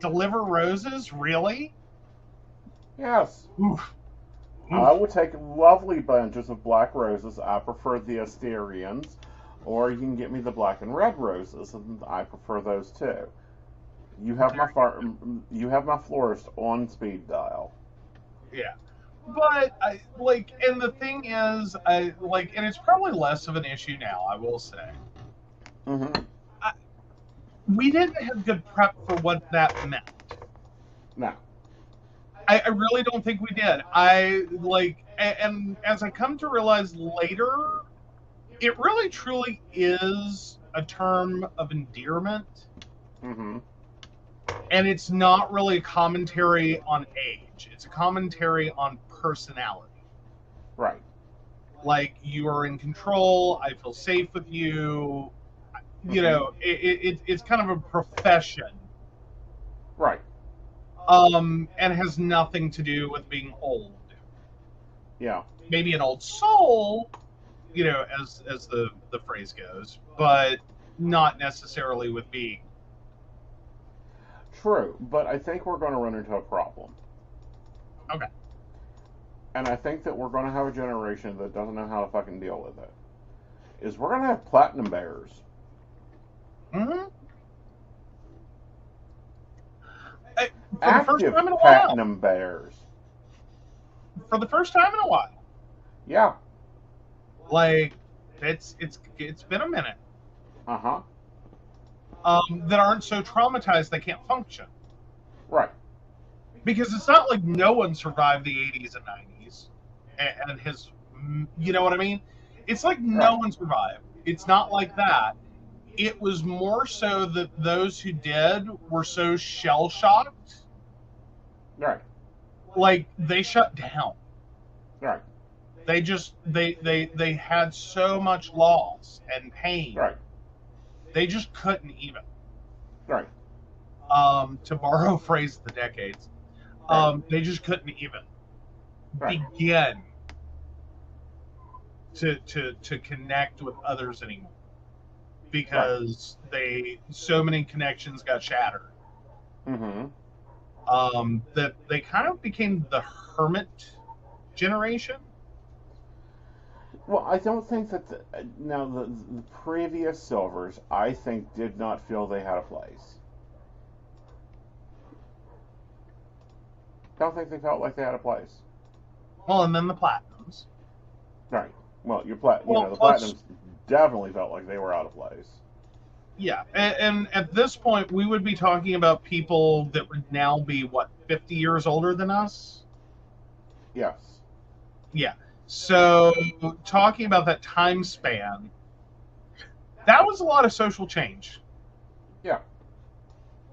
Deliver roses? Really? Yes. Oof. I Oof. would take lovely bunches of black roses. I prefer the Asterians, or you can get me the black and red roses, and I prefer those too. You have my florist on speed dial. Yeah. But, and the thing is, and it's probably less of an issue now, I will say. Mm-hmm. We didn't have good prep for what that meant. No. I really don't think we did. And as I come to realize later, it really truly is a term of endearment. Mm-hmm. And it's not really a commentary on age. It's a commentary on personality. Right. Like, you are in control. I feel safe with you. You know, it's kind of a profession. Right. And has nothing to do with being old. Yeah. Maybe an old soul, as the phrase goes, but not necessarily with being. True, but I think we're going to run into a problem. Okay. And I think that we're going to have a generation that doesn't know how to fucking deal with it. Is we're going to have platinum bears. Mm-hmm. For the first Active time in a platinum while. bears. For the first time in a while. Yeah. Like, it's been a minute. Uh-huh. That aren't so traumatized they can't function. Right. Because it's not like no one survived the 80s and 90s and his, you know what I mean? It's like no one survived. It's not like that. It was more so that those who did were so shell-shocked. Right. Like, they shut down. Right. They had so much loss and pain. Right. They just couldn't even. Right. To borrow a phrase of the decades, they just couldn't even begin to connect with others anymore because so many connections got shattered. Mm-hmm. That they kind of became the hermit generation. Well, I don't think that the previous silvers, I think, did not feel they had a place. Don't think they felt like they had a place. Well, and then the platinums. Right. Well, the platinums definitely felt like they were out of place. Yeah, and at this point, we would be talking about people that would now be, 50 years older than us? Yes. Yeah. So, talking about that time span, that was a lot of social change. Yeah.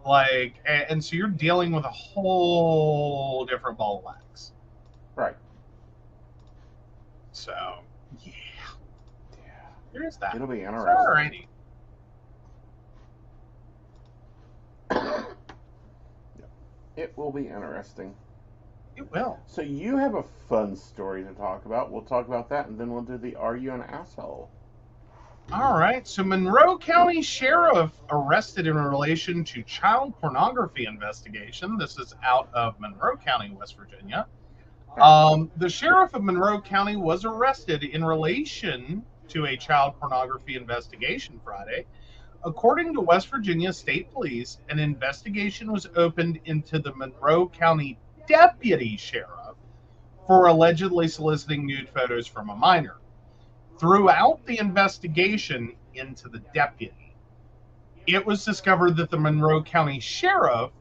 Like, and so you're dealing with a whole different ball of wax. Right. So, yeah. There's that. It'll be interesting. Alrighty. It will be interesting. It will. So you have a fun story to talk about. We'll talk about that, and then we'll do the Are You an Asshole? All right. So Monroe County Sheriff arrested in relation to child pornography investigation. This is out of Monroe County, West Virginia. The sheriff of Monroe County was arrested in relation to a child pornography investigation Friday. According to West Virginia State Police, an investigation was opened into the Monroe County deputy sheriff for allegedly soliciting nude photos from a minor. Throughout the investigation into the deputy, it was discovered that the Monroe County sheriff,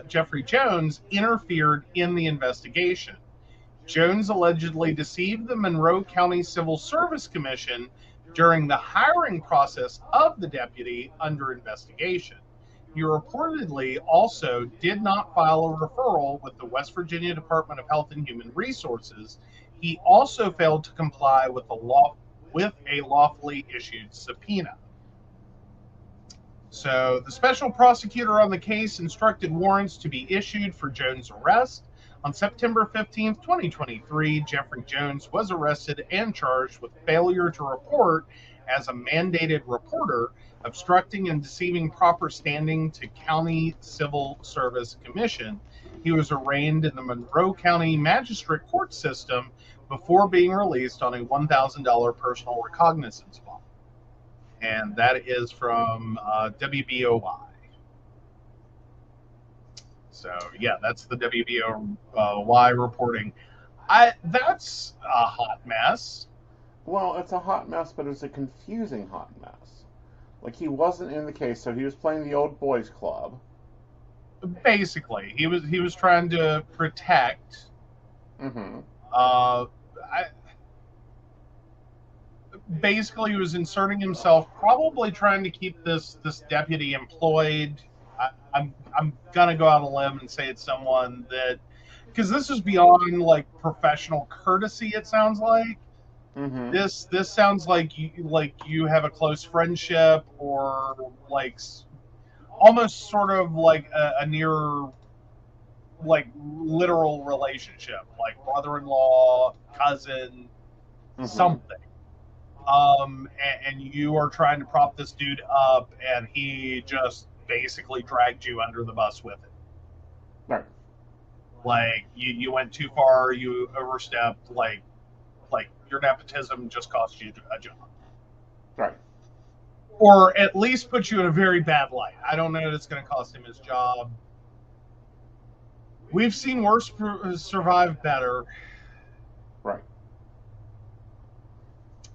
Jeffrey Jones, interfered in the investigation. Jones allegedly deceived the Monroe County Civil Service Commission during the hiring process of the deputy under investigation. He reportedly also did not file a referral with the West Virginia Department of Health and Human Resources. He also failed to comply with a lawfully issued subpoena. So the special prosecutor on the case instructed warrants to be issued for Jones' arrest. On September 15th, 2023, Jeffrey Jones was arrested and charged with failure to report as a mandated reporter, obstructing and deceiving proper standing to County Civil Service Commission. He was arraigned in the Monroe County Magistrate Court system before being released on a $1,000 personal recognizance bond. And that is from WBOY. So, yeah, that's the WBOY reporting. That's a hot mess. Well, it's a hot mess, but it's a confusing hot mess. Like, he wasn't in the case, so he was playing the old boys club. Basically, he was trying to protect. Mm-hmm. Basically, he was inserting himself, probably trying to keep this deputy employed. I'm gonna go out on a limb and say it's someone that, because this is beyond like professional courtesy. It sounds like. Mm-hmm. This sounds like you have a close friendship, or like almost sort of like a near, like, literal relationship, like brother-in-law, cousin, something. And you are trying to prop this dude up, and he just basically dragged you under the bus with it. Right. Like, you went too far, you overstepped, like your nepotism just cost you a job. Right. Or at least put you in a very bad light. I don't know that it's going to cost him his job. We've seen worse survive better. Right.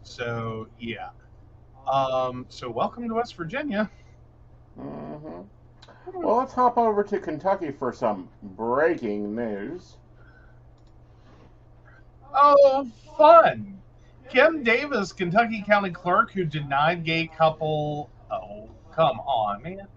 So, yeah. So welcome to West Virginia. Mm-hmm. Well, let's hop over to Kentucky for some breaking news. Oh, fun. Kim Davis, Kentucky County Clerk, who denied gay couple... Oh, come on, man.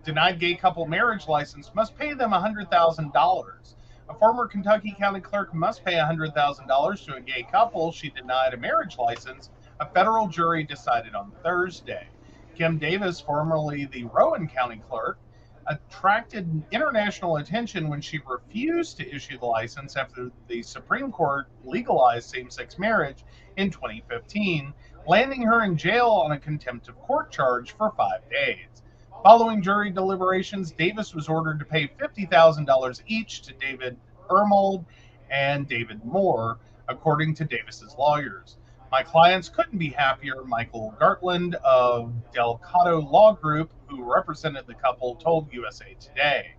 Denied gay couple marriage license must pay them $100,000. A former Kentucky County Clerk must pay $100,000 to a gay couple she denied a marriage license, a federal jury decided on Thursday. Kim Davis, formerly the Rowan County Clerk, attracted international attention when she refused to issue the license after the Supreme Court legalized same-sex marriage in 2015, landing her in jail on a contempt of court charge for 5 days. Following jury deliberations, Davis was ordered to pay $50,000 each to David Ermold and David Moore, according to Davis's lawyers. My clients couldn't be happier, Michael Gartland of Delgado Law Group, who represented the couple, told USA Today.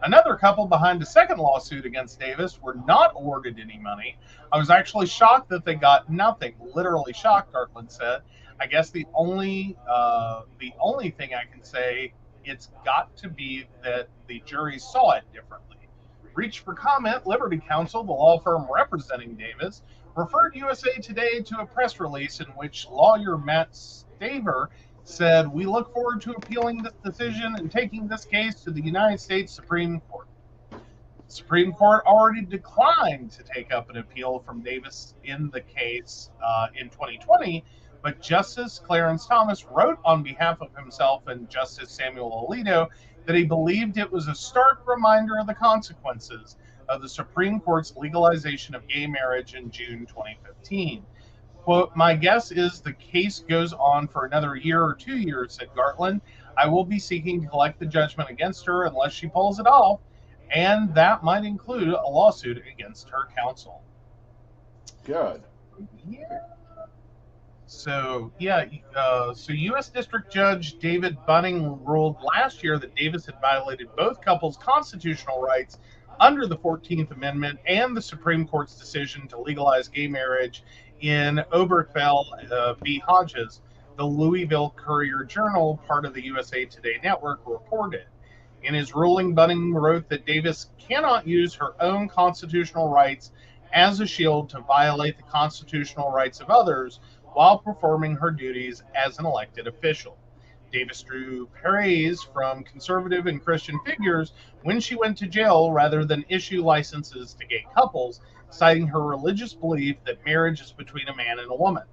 Another couple behind a second lawsuit against Davis were not awarded any money. I was actually shocked that they got nothing. Literally shocked, Gartland said. I guess the only thing I can say, it's got to be that the jury saw it differently. Reached for comment, Liberty Counsel, the law firm representing Davis, referred USA Today to a press release in which lawyer Matt Staver said, "We look forward to appealing this decision and taking this case to the United States Supreme Court." The Supreme Court already declined to take up an appeal from Davis in the case in 2020, but Justice Clarence Thomas wrote on behalf of himself and Justice Samuel Alito that he believed it was a stark reminder of the consequences of the Supreme Court's legalization of gay marriage in June 2015. Quote, "My guess is the case goes on for another year or 2 years," said Gartland. "I will be seeking to collect the judgment against her unless she pulls it off, and that might include a lawsuit against her counsel." Good. Yeah. So U.S. District Judge David Bunning ruled last year that Davis had violated both couples' constitutional rights under the 14th Amendment and the Supreme Court's decision to legalize gay marriage in Obergefell v. Hodges, the Louisville Courier-Journal, part of the USA Today network, reported. In his ruling, Bunning wrote that Davis cannot use her own constitutional rights as a shield to violate the constitutional rights of others while performing her duties as an elected official. Davis drew praise from conservative and Christian figures when she went to jail rather than issue licenses to gay couples, citing her religious belief that marriage is between a man and a woman.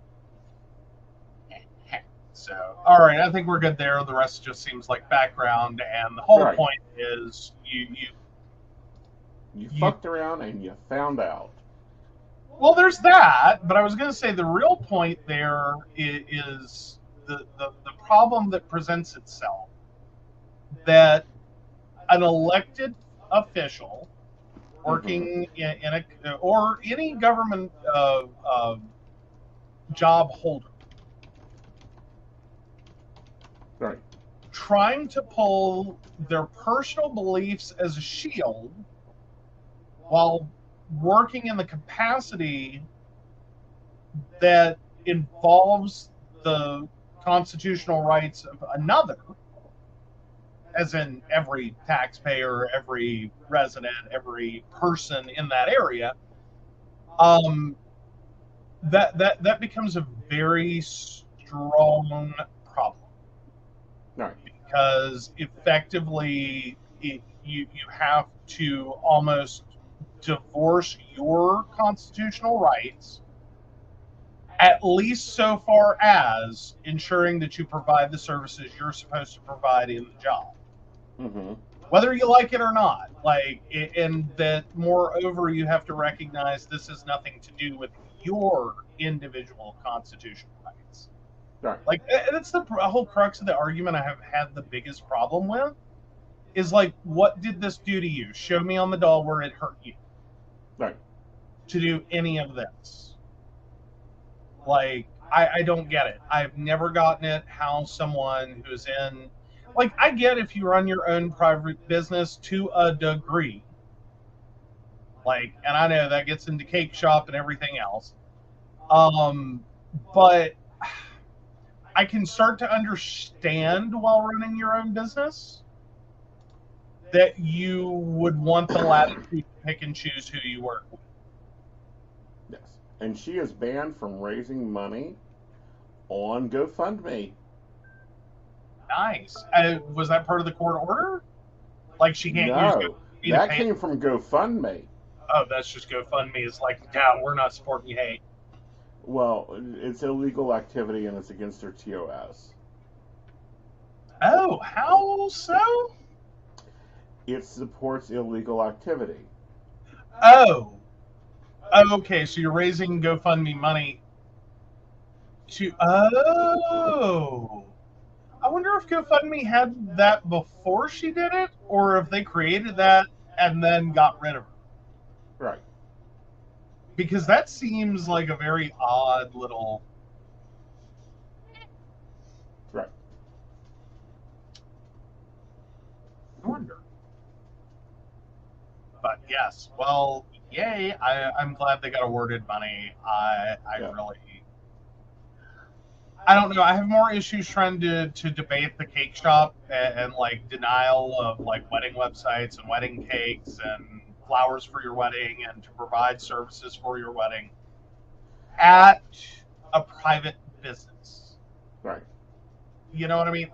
So, all right, I think we're good there. The rest just seems like background, and the whole point is you fucked around and you found out. Well, there's that, but I was going to say the real point there is the problem that presents itself, that an elected official working in a or any government job holder, right, trying to pull their personal beliefs as a shield while working in the capacity that involves the constitutional rights of another, as in every taxpayer, every resident, every person in that area, that becomes a very strong problem. Right. Because effectively you have to almost divorce your constitutional rights, at least so far as ensuring that you provide the services you're supposed to provide in the job. Whether you like it or not. And that moreover, you have to recognize this has nothing to do with your individual constitutional rights. Right. That's the whole crux of the argument I have had the biggest problem with, is what did this do to you? Show me on the doll where it hurt you. Right. To do any of this. I don't get it. I've never gotten it how someone who's in, I get if you run your own private business to a degree. And I know that gets into cake shop and everything else. But I can start to understand while running your own business that you would want the latitude to pick and choose who you work with. Yes. And she is banned from raising money on GoFundMe. Nice. Was that part of the court order? She can't use GoFundMe that came from GoFundMe. Oh, that's just GoFundMe. It's no, we're not supporting hate. Well, it's illegal activity and it's against their TOS. Oh, how so? It supports illegal activity. Oh, okay. So you're raising GoFundMe money to. Oh. I wonder if GoFundMe had that before she did it, or if they created that and then got rid of her. Right. Because that seems like a very odd little... Right. I wonder. But yes, well, yay. I'm glad they got awarded money. I really... I don't know. I have more issues trying to debate the cake shop and denial of wedding websites and wedding cakes and flowers for your wedding and to provide services for your wedding at a private business. Right. You know what I mean?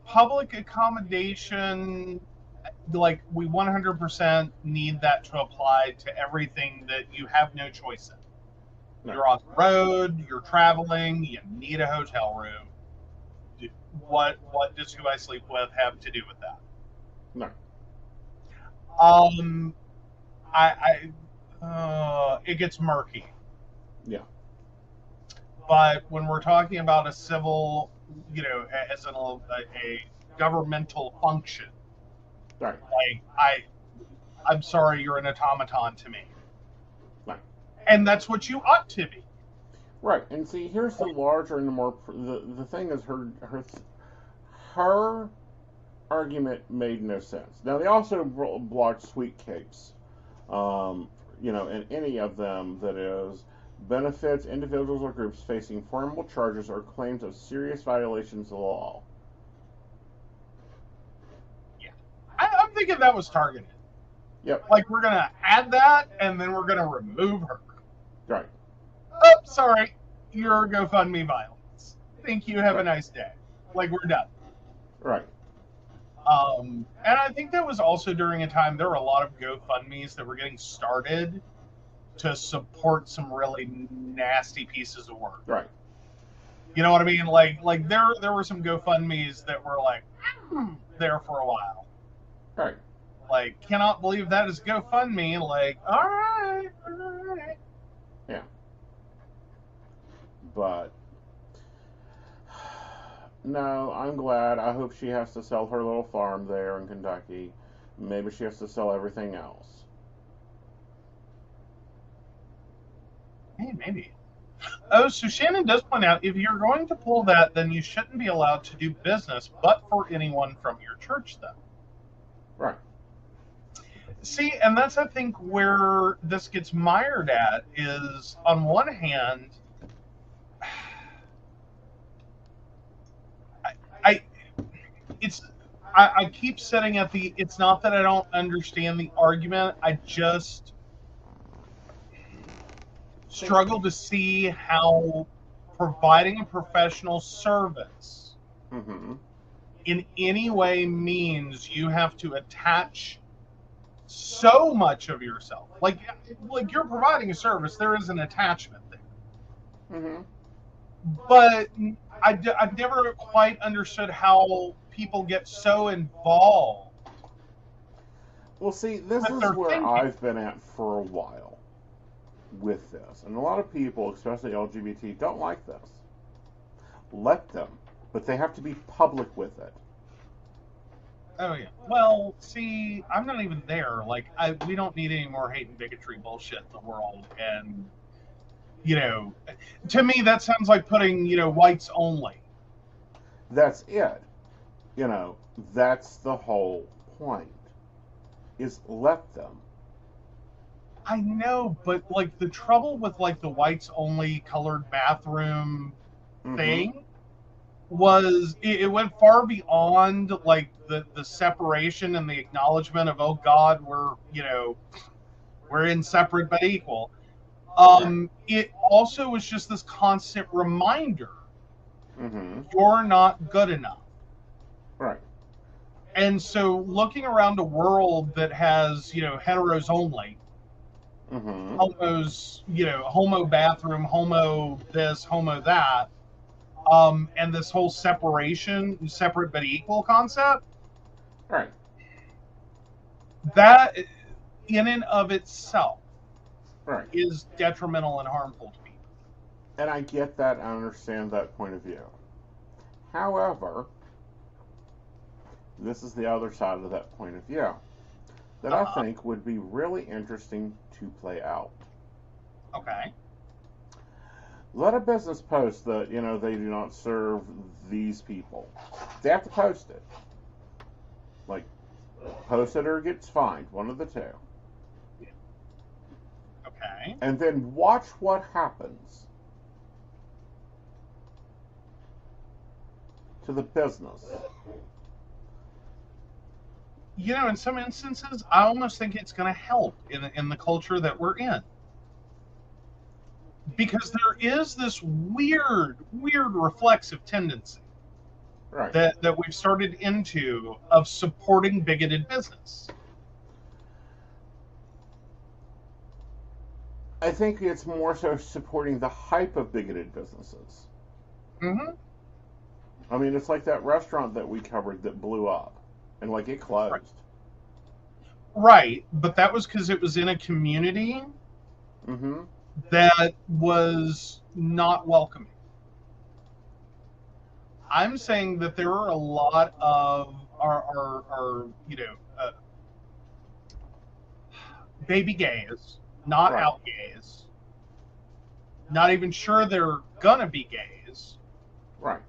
Public accommodation, we 100% need that to apply to everything that you have no choice in. No. You're on the road, you're traveling, you need a hotel room. What does who I sleep with have to do with that? No. It gets murky. Yeah. But when we're talking about a civil, as a governmental function, right. I'm sorry, you're an automaton to me. Right. And that's what you ought to be. Right. And see, here's the larger and the more the thing is her argument made no sense. Now they also blocked sweet cakes. And any of them that is benefits individuals or groups facing formidable charges or claims of serious violations of the law. Yeah. I'm thinking that was targeted. Yep. We're going to add that, and then we're going to remove her. Right. Oh, sorry. Your GoFundMe violence. thank you, have a Right. nice day. Like, we're done. Right. And I think that was also during a time there were a lot of GoFundMes that were getting started to support some really nasty pieces of work. Right. You know what I mean? Like there were some GoFundMes that were like there for a while. Right. Like, cannot believe that is GoFundMe. Like, all right. Yeah. But no, I'm glad. I hope she has to sell her little farm there in Kentucky. Maybe she has to sell everything else. Hey, maybe. Oh, so Shannon does point out, if you're going to pull that, then you shouldn't be allowed to do business but for anyone from your church, though. Right. See, and that's, I think, where this gets mired at is, on one hand, I keep sitting at the, it's not that I don't understand the argument, I just struggle to see how providing a professional service Mm-hmm. in any way means you have to attach so much of yourself. Like you're providing a service, there is an attachment there. Mm-hmm. But I've never quite understood how people get so involved. Well, see, this with is their where thinking. I've been at for a while with this. And a lot of people, especially LGBT, don't like this. Let them. But they have to be public with it. Oh yeah. Well, see, I'm not even there. Like, we don't need any more hate and bigotry bullshit in the world. And to me, that sounds like putting whites only. That's it. That's the whole point. Is let them. I know, but like the trouble with like the whites only colored bathroom thing was it went far beyond like the separation and the acknowledgement of, oh God, we're in separate but equal. It also was just this constant reminder, you're not good enough. Right. And so looking around a world that has, heteros only, homos, homo bathroom, homo this, homo that, and this whole separate but equal concept, Right. that in and of itself Right. is detrimental and harmful to people. And I get that. I understand that point of view. However, this is the other side of that point of view that I think would be really interesting to play out. Okay. Let a business post that, they do not serve these people. They have to post it. Like, post it or it gets fined. One of the two. Okay. And then watch what happens to the business. In some instances, I almost think it's going to help in the culture that we're in. Because there is this weird reflexive tendency that we've started into of supporting bigoted business. I think it's more so supporting the hype of bigoted businesses. I mean, it's like that restaurant that we covered that blew up. And, it closed. Right, but that was because it was in a community that was not welcoming. I'm saying that there are a lot of our baby gays, not out gays, not even sure they're gonna be gays. Right.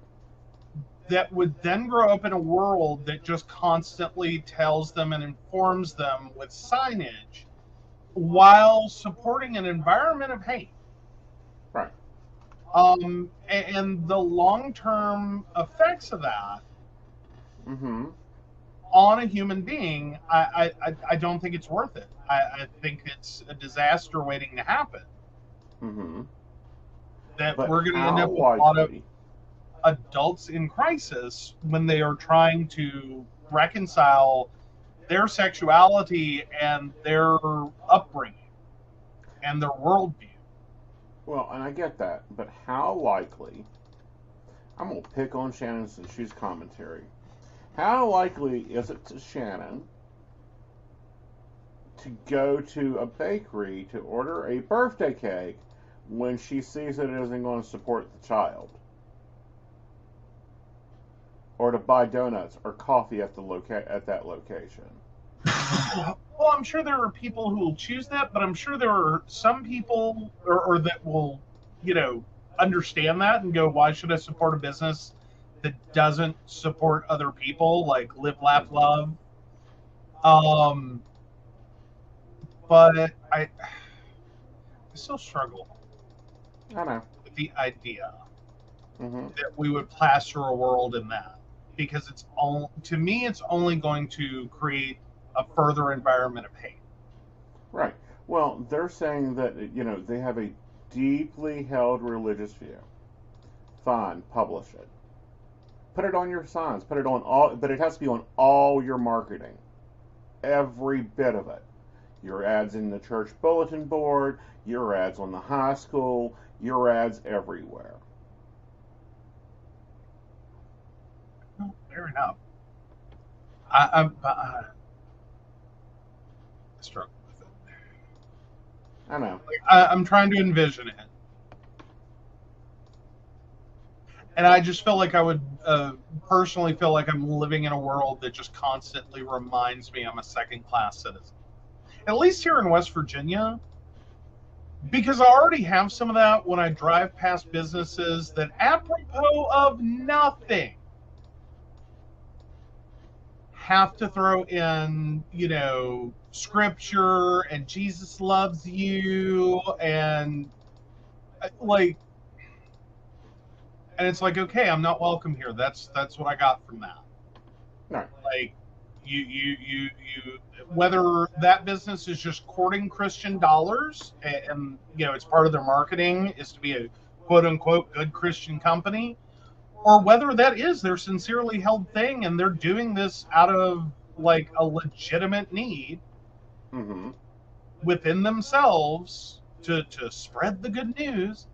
That would then grow up in a world that just constantly tells them and informs them with signage while supporting an environment of hate. Right. And the long-term effects of that on a human being, I don't think it's worth it. I think it's a disaster waiting to happen. That but we're going to end up with a lot of... adults in crisis when they are trying to reconcile their sexuality and their upbringing and their worldview. Well, and I get that, but how likely, I'm going to pick on Shannon since she's commentary. How likely is it to Shannon to go to a bakery to order a birthday cake when she sees that it isn't going to support the child? Or to buy donuts or coffee at that location? Well, I'm sure there are people who will choose that, but I'm sure there are some people or that will, understand that and go, why should I support a business that doesn't support other people, like Live, Laugh, Love? But I still struggle I know. with the idea Mm-hmm. that we would plaster a world in that, because to me, it's only going to create a further environment of hate. Right. Well, they're saying that, they have a deeply held religious view. Fine, publish it. Put it on your signs. Put it on all, but it has to be on all your marketing. Every bit of it. Your ads in the church bulletin board, your ads on the high school, your ads everywhere. Well, fair enough. I struggle with it. I know. I'm trying to envision it. And I just feel like I would personally feel like I'm living in a world that just constantly reminds me I'm a second-class citizen. At least here in West Virginia, because I already have some of that when I drive past businesses that, apropos of nothing, have to throw in, scripture and Jesus loves you and and it's like, okay, I'm not welcome here. That's what I got from that. No. Like, you whether that business is just courting Christian dollars and it's part of their marketing is to be a quote unquote good Christian company, or whether that is their sincerely held thing and they're doing this out of like a legitimate need Mm-hmm. within themselves to spread the good news.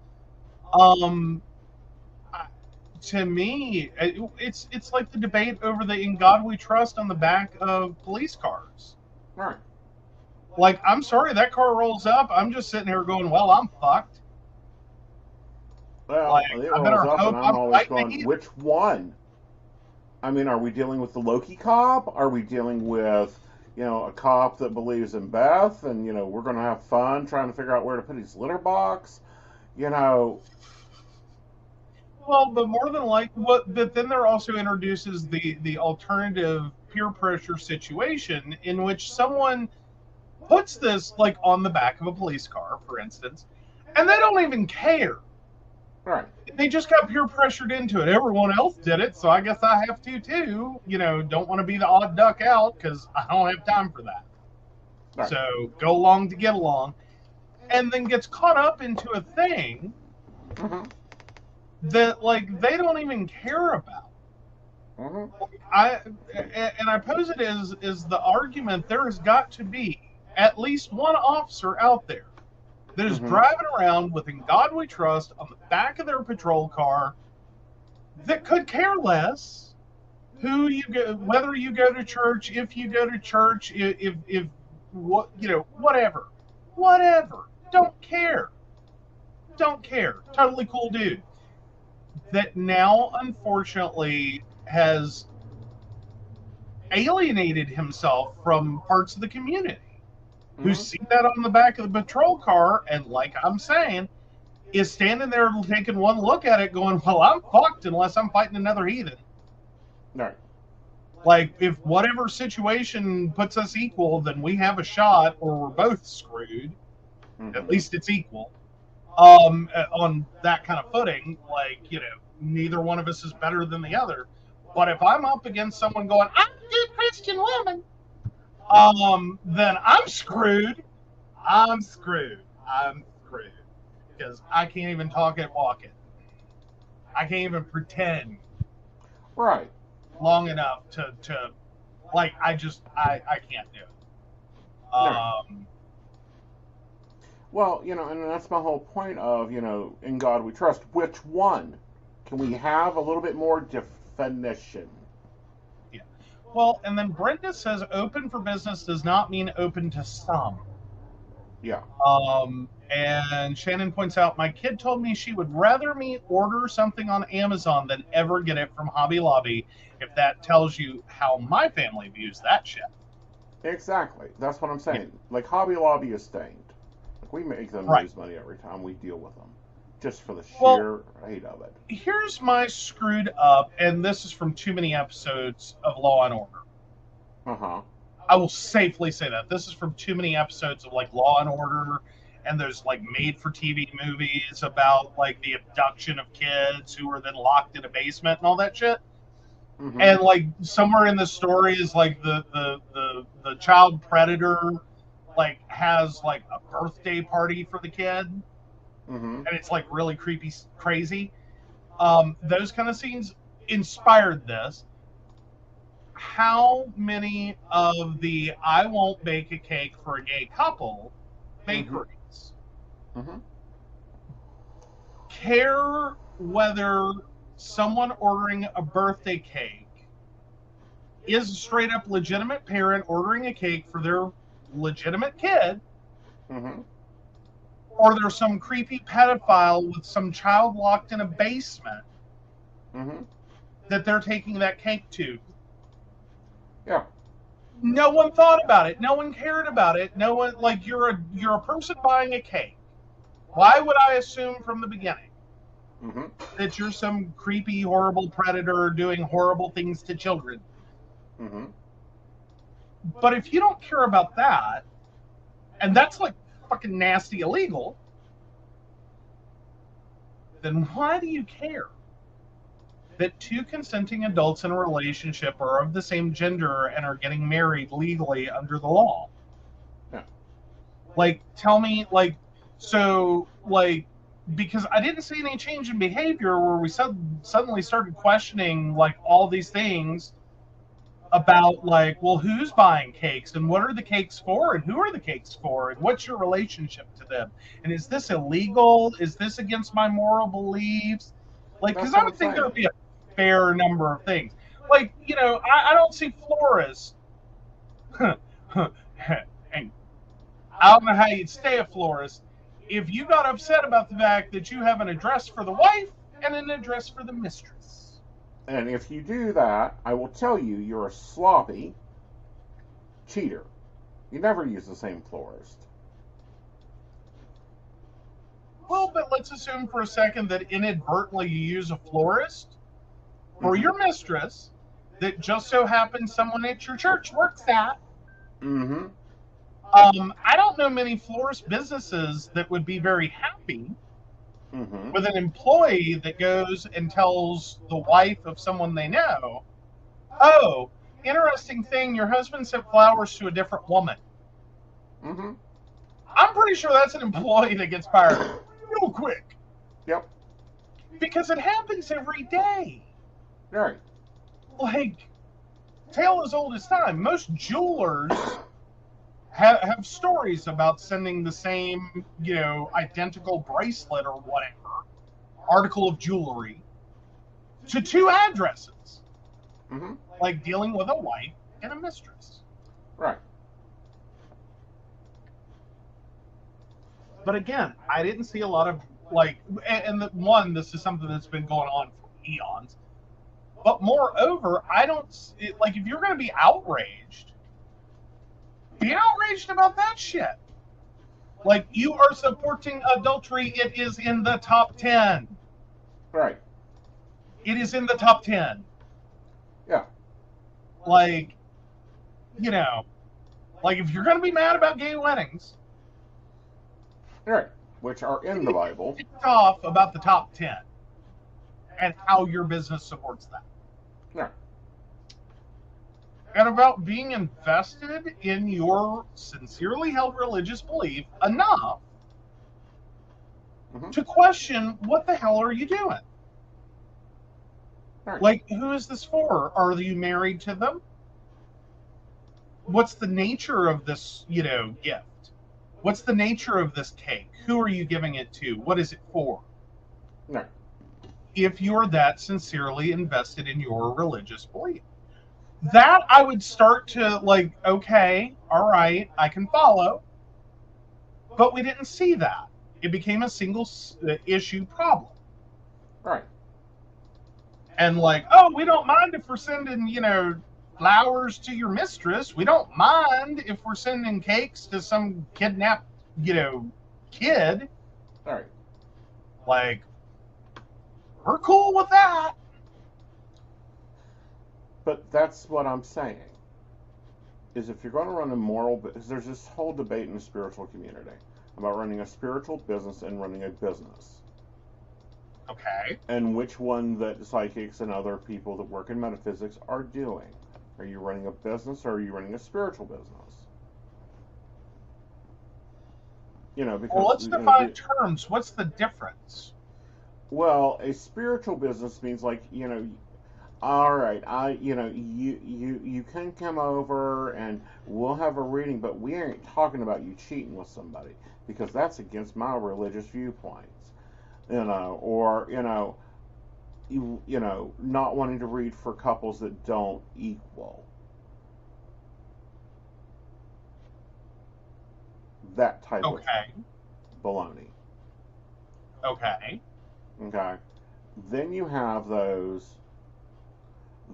To me, it's like the debate over the "In God We Trust" on the back of police cars. Right. Like, I'm sorry, that car rolls up. I'm just sitting here going, "Well, I'm fucked." Well, Like, it I better rolls up, hope and I'm I'm always fighting going, which one? I mean, are we dealing with the Loki cop? Are we dealing with, a cop that believes in Beth, and we're going to have fun trying to figure out where to put his litter box? Well, but more than like but then there also introduces the alternative peer pressure situation in which someone puts this like on the back of a police car, for instance, and they don't even care. Right. They just got peer pressured into it. Everyone else did it, so I guess I have to too. Don't want to be the odd duck out because I don't have time for that. Right. So go along to get along, and then gets caught up into a thing. Mm-hmm. That like they don't even care about. Mm-hmm. I pose it as the argument there has got to be at least one officer out there that is driving around with "In God We Trust" on the back of their patrol car that could care less who you go, whether you go to church, if you go to church, if what whatever, don't care, totally cool dude. That now, unfortunately, has alienated himself from parts of the community who see that on the back of the patrol car and, like I'm saying, is standing there taking one look at it going, well, I'm fucked unless I'm fighting another heathen. Right. Like, if whatever situation puts us equal, then we have a shot or we're both screwed. At least it's equal. On that kind of footing, like, neither one of us is better than the other. But if I'm up against someone going, I'm a good Christian woman, then I'm screwed. Because I can't even talk it, walk it. I can't even pretend Right. long enough to like, I can't do it. No. Well, and that's my whole point of, in God we trust. Which one? Can we have a little bit more definition? Yeah. Well, and then Brenda says open for business does not mean open to some. Yeah. And Shannon points out, my kid told me she would rather me order something on Amazon than ever get it from Hobby Lobby, if that tells you how my family views that shit. Exactly. That's what I'm saying. Yeah. Like, Hobby Lobby is stained. Like, we make them lose money every time we deal with them. Just for the sheer hate of it. Here's my screwed up, and this is from too many episodes of Law and Order. Uh-huh. I will safely say that. This is from too many episodes of, like, Law and Order, and there's, like, made-for-TV movies about, like, the abduction of kids who were then locked in a basement and all that shit. Mm-hmm. And, like, somewhere in the story is, like, the child predator, like, has, like, a birthday party for the kid. Mm-hmm. And it's, like, really creepy, crazy. Those kind of scenes inspired this. How many of the I won't bake a cake for a gay couple bakeries care whether someone ordering a birthday cake is a straight up legitimate parent ordering a cake for their legitimate kid, or there's some creepy pedophile with some child locked in a basement that they're taking that cake to? Yeah. No one thought about it. No one cared about it. No one, like, you're a person buying a cake. Why would I assume from the beginning that you're some creepy, horrible predator doing horrible things to children? But if you don't care about that, and that's like fucking nasty illegal, then why do you care that two consenting adults in a relationship are of the same gender and are getting married legally under the law? Yeah. Like, tell me, like, so, like, because I didn't see any change in behavior where we suddenly started questioning, like, all these things about, like, well, who's buying cakes and what are the cakes for and who are the cakes for and what's your relationship to them? And is this illegal? Is this against my moral beliefs? Like, because I would think there would be a fair number of things. Like, I don't see florists. And I don't know how you'd stay a florist if you got upset about the fact that you have an address for the wife and an address for the mistress. And if you do that, I will tell you, you're a sloppy cheater. You never use the same florist. Well, but let's assume for a second that inadvertently you use a florist for your mistress that just so happens someone at your church works at. I don't know many florist businesses that would be very happy with an employee that goes and tells the wife of someone they know, oh, interesting thing, your husband sent flowers to a different woman. I'm pretty sure that's an employee that gets fired real quick. Yep. Because it happens every day. Right. Like, tale as old as time. Most jewelers have stories about sending the same, identical bracelet or whatever, article of jewelry, to two addresses. Like dealing with a wife and a mistress. Right. But again, I didn't see a lot of, this is something that's been going on for eons. But moreover, if you're going to be outraged about that shit. Like, you are supporting adultery. It is in the top 10. Right. It is in the top 10. Yeah. Like, if you're going to be mad about gay weddings. Right. Which are in the Bible. It's off about the top 10 and how your business supports that. Yeah. And about being invested in your sincerely held religious belief enough to question, what the hell are you doing? Right. Like, who is this for? Are you married to them? What's the nature of this, gift? What's the nature of this cake? Who are you giving it to? What is it for? Right. If you're that sincerely invested in your religious belief, that I would start to like, okay, all right, I can follow. But we didn't see that. It became a single issue problem. Right. And like, oh, we don't mind if we're sending, flowers to your mistress. We don't mind if we're sending cakes to some kidnapped, kid. Right. Like, we're cool with that. But that's what I'm saying. Is if you're going to run a moral, because there's this whole debate in the spiritual community about running a spiritual business and running a business. Okay. And which one that psychics and other people that work in metaphysics are doing. Are you running a business or are you running a spiritual business? Because... Well, let's define terms. What's the difference? Well, a spiritual business means like, all right, you can come over and we'll have a reading, but we ain't talking about you cheating with somebody because that's against my religious viewpoints. Or not wanting to read for couples that don't equal. That type of baloney. Okay. Okay. Then you have those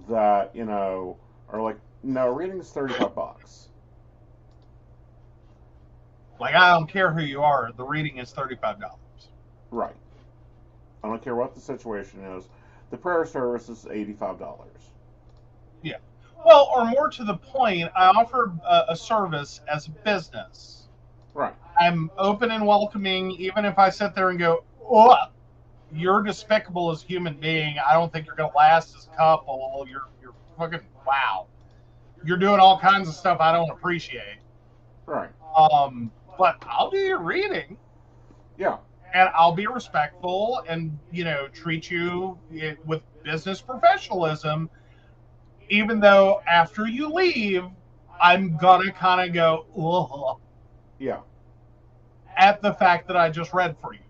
that, are like, no, reading's $35. Like, I don't care who you are, the reading is $35. Right. I don't care what the situation is. The prayer service is $85. Yeah. Well, or more to the point, I offer a service as a business. Right. I'm open and welcoming, even if I sit there and go, oh, you're despicable as a human being. I don't think you're going to last as a couple. You're fucking, wow. You're doing all kinds of stuff I don't appreciate. Right. But I'll do your reading. Yeah. And I'll be respectful and, treat you with business professionalism, even though after you leave, I'm going to kind of go, ugh. Yeah. At the fact that I just read for you.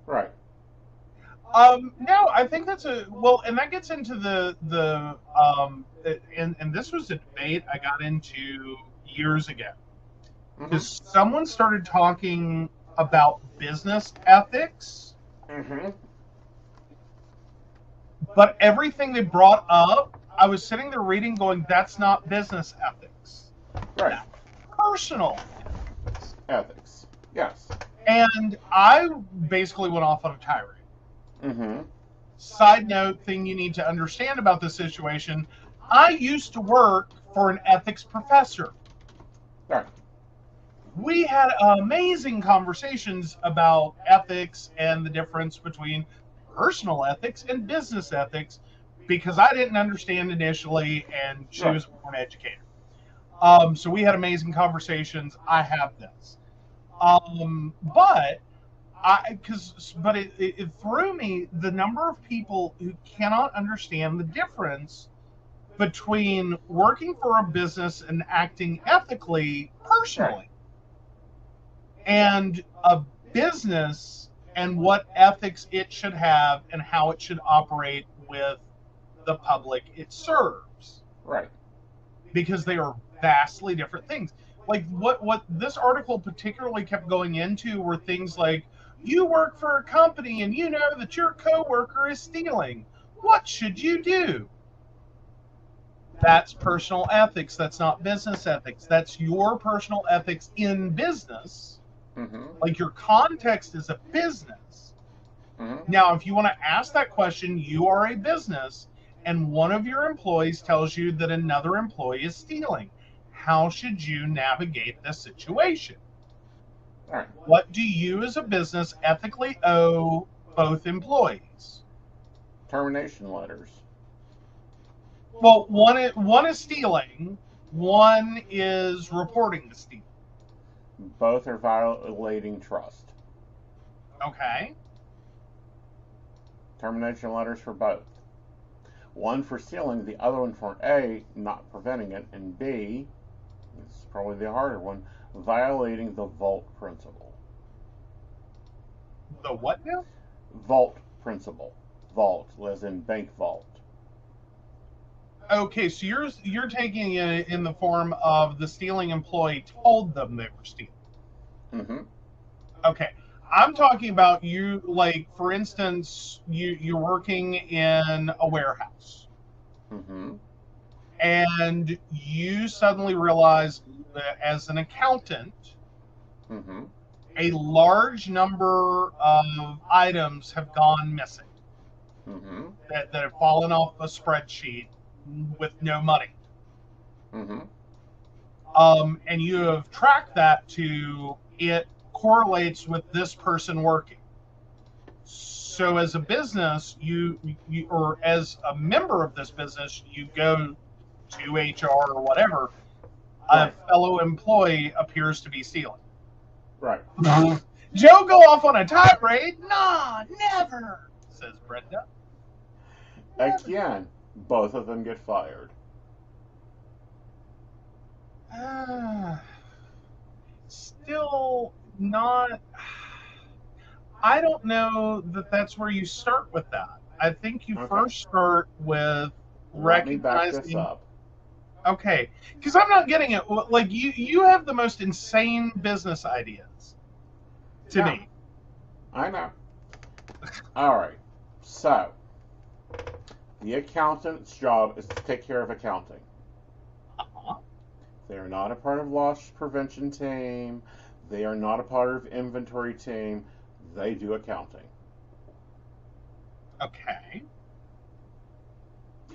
Right. No, I think that's and that gets into and this was a debate I got into years ago. Because someone started talking about business ethics. Mm-hmm. But everything they brought up, I was sitting there reading going, that's not business ethics. Right. That's personal ethics. Yes. And I basically went off on a tirade. Mm-hmm. Side note thing you need to understand about this situation, I used to work for an ethics professor. Right. We had amazing conversations about ethics and the difference between personal ethics and business ethics because I didn't understand initially and she was more an educator. So we had amazing conversations. I have this. But it threw me the number of people who cannot understand the difference between working for a business and acting ethically personally and a business and what ethics it should have and how it should operate with the public it serves. Right. Because they are vastly different things. Like what this article particularly kept going into were things like, you work for a company and you know that your coworker is stealing. What should you do? That's personal ethics. That's not business ethics. That's your personal ethics in business. Mm-hmm. Like your context is a business. Mm-hmm. Now, if you want to ask that question, you are a business and one of your employees tells you that another employee is stealing. How should you navigate this situation? All right. What do you as a business ethically owe both employees? Termination letters. Well, one is stealing, one is reporting the stealing. Both are violating trust. Okay. Termination letters for both. One for stealing, the other one for A, not preventing it, and B, this is probably the harder one, violating the vault principle. The what now? Vault principle. Vault, as in bank vault. Okay, so you're taking it in the form of the stealing employee told them they were stealing. Mm-hmm. Okay. I'm talking about you, like, for instance, you're working in a warehouse. Mm-hmm. And you suddenly realize that as an accountant, Mm-hmm. a large number of items have gone missing Mm-hmm. that have fallen off a spreadsheet with no money. Mm-hmm. And you have tracked that to it correlates with this person working. So as a business, you or as a member of this business, you go to HR or whatever. A Right. fellow employee appears to be stealing. Right. Joe, go off on a tirade? Nah, never, says Brenda. Never. Again, both of them get fired. Still not. I don't know that that's where you start with that. I think you first start with Let me back this recognizing. up. Okay, because I'm not getting it. Like you have the most insane business ideas to me. I know. All right. So, the accountant's job is to take care of accounting. Uh-huh. They are not a part of loss prevention team. They are not a part of inventory team. They do accounting. Okay.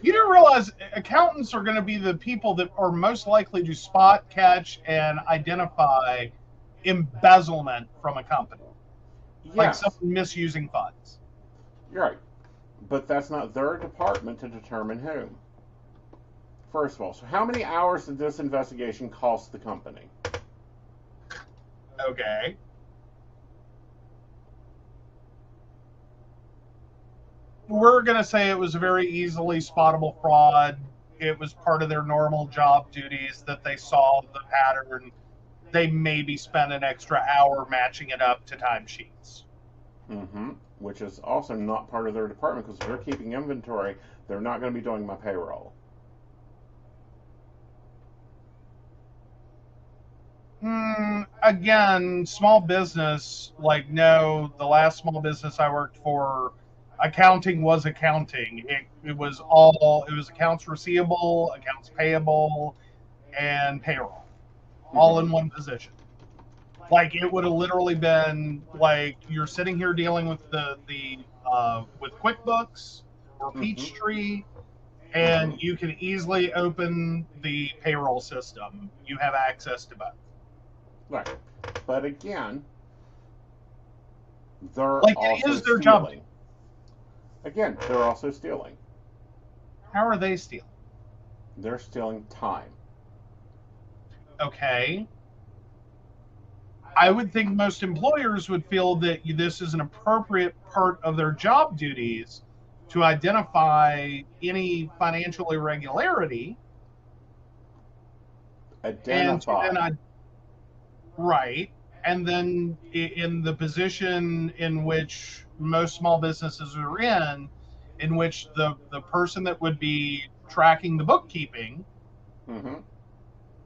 You didn't realize accountants are going to be the people that are most likely to spot, catch, and identify embezzlement from a company. Yes. Like someone misusing funds. You're right. But that's not their department to determine whom. First of all, so how many hours did this investigation cost the company? Okay. We're going to say it was a very easily spottable fraud. It was part of their normal job duties that they saw the pattern. They maybe spent an extra hour matching it up to timesheets. Mm-hmm. Which is also not part of their department because if they're keeping inventory, they're not going to be doing my payroll. Again, small business, like, no, the last small business I worked for, accounting was accounting. It was accounts receivable, accounts payable, and payroll, all in one position. Like, it would have literally been like you're sitting here dealing with with QuickBooks or Peachtree, and you can easily open the payroll system. You have access to both. Right. But again, they're like also it is their stealing. job. Again, they're also stealing. How are they stealing? They're stealing time. Okay. I would think most employers would feel that this is an appropriate part of their job duties to identify any financial irregularity. Identify. Right. And then in the position in which most small businesses are in which the person that would be tracking the bookkeeping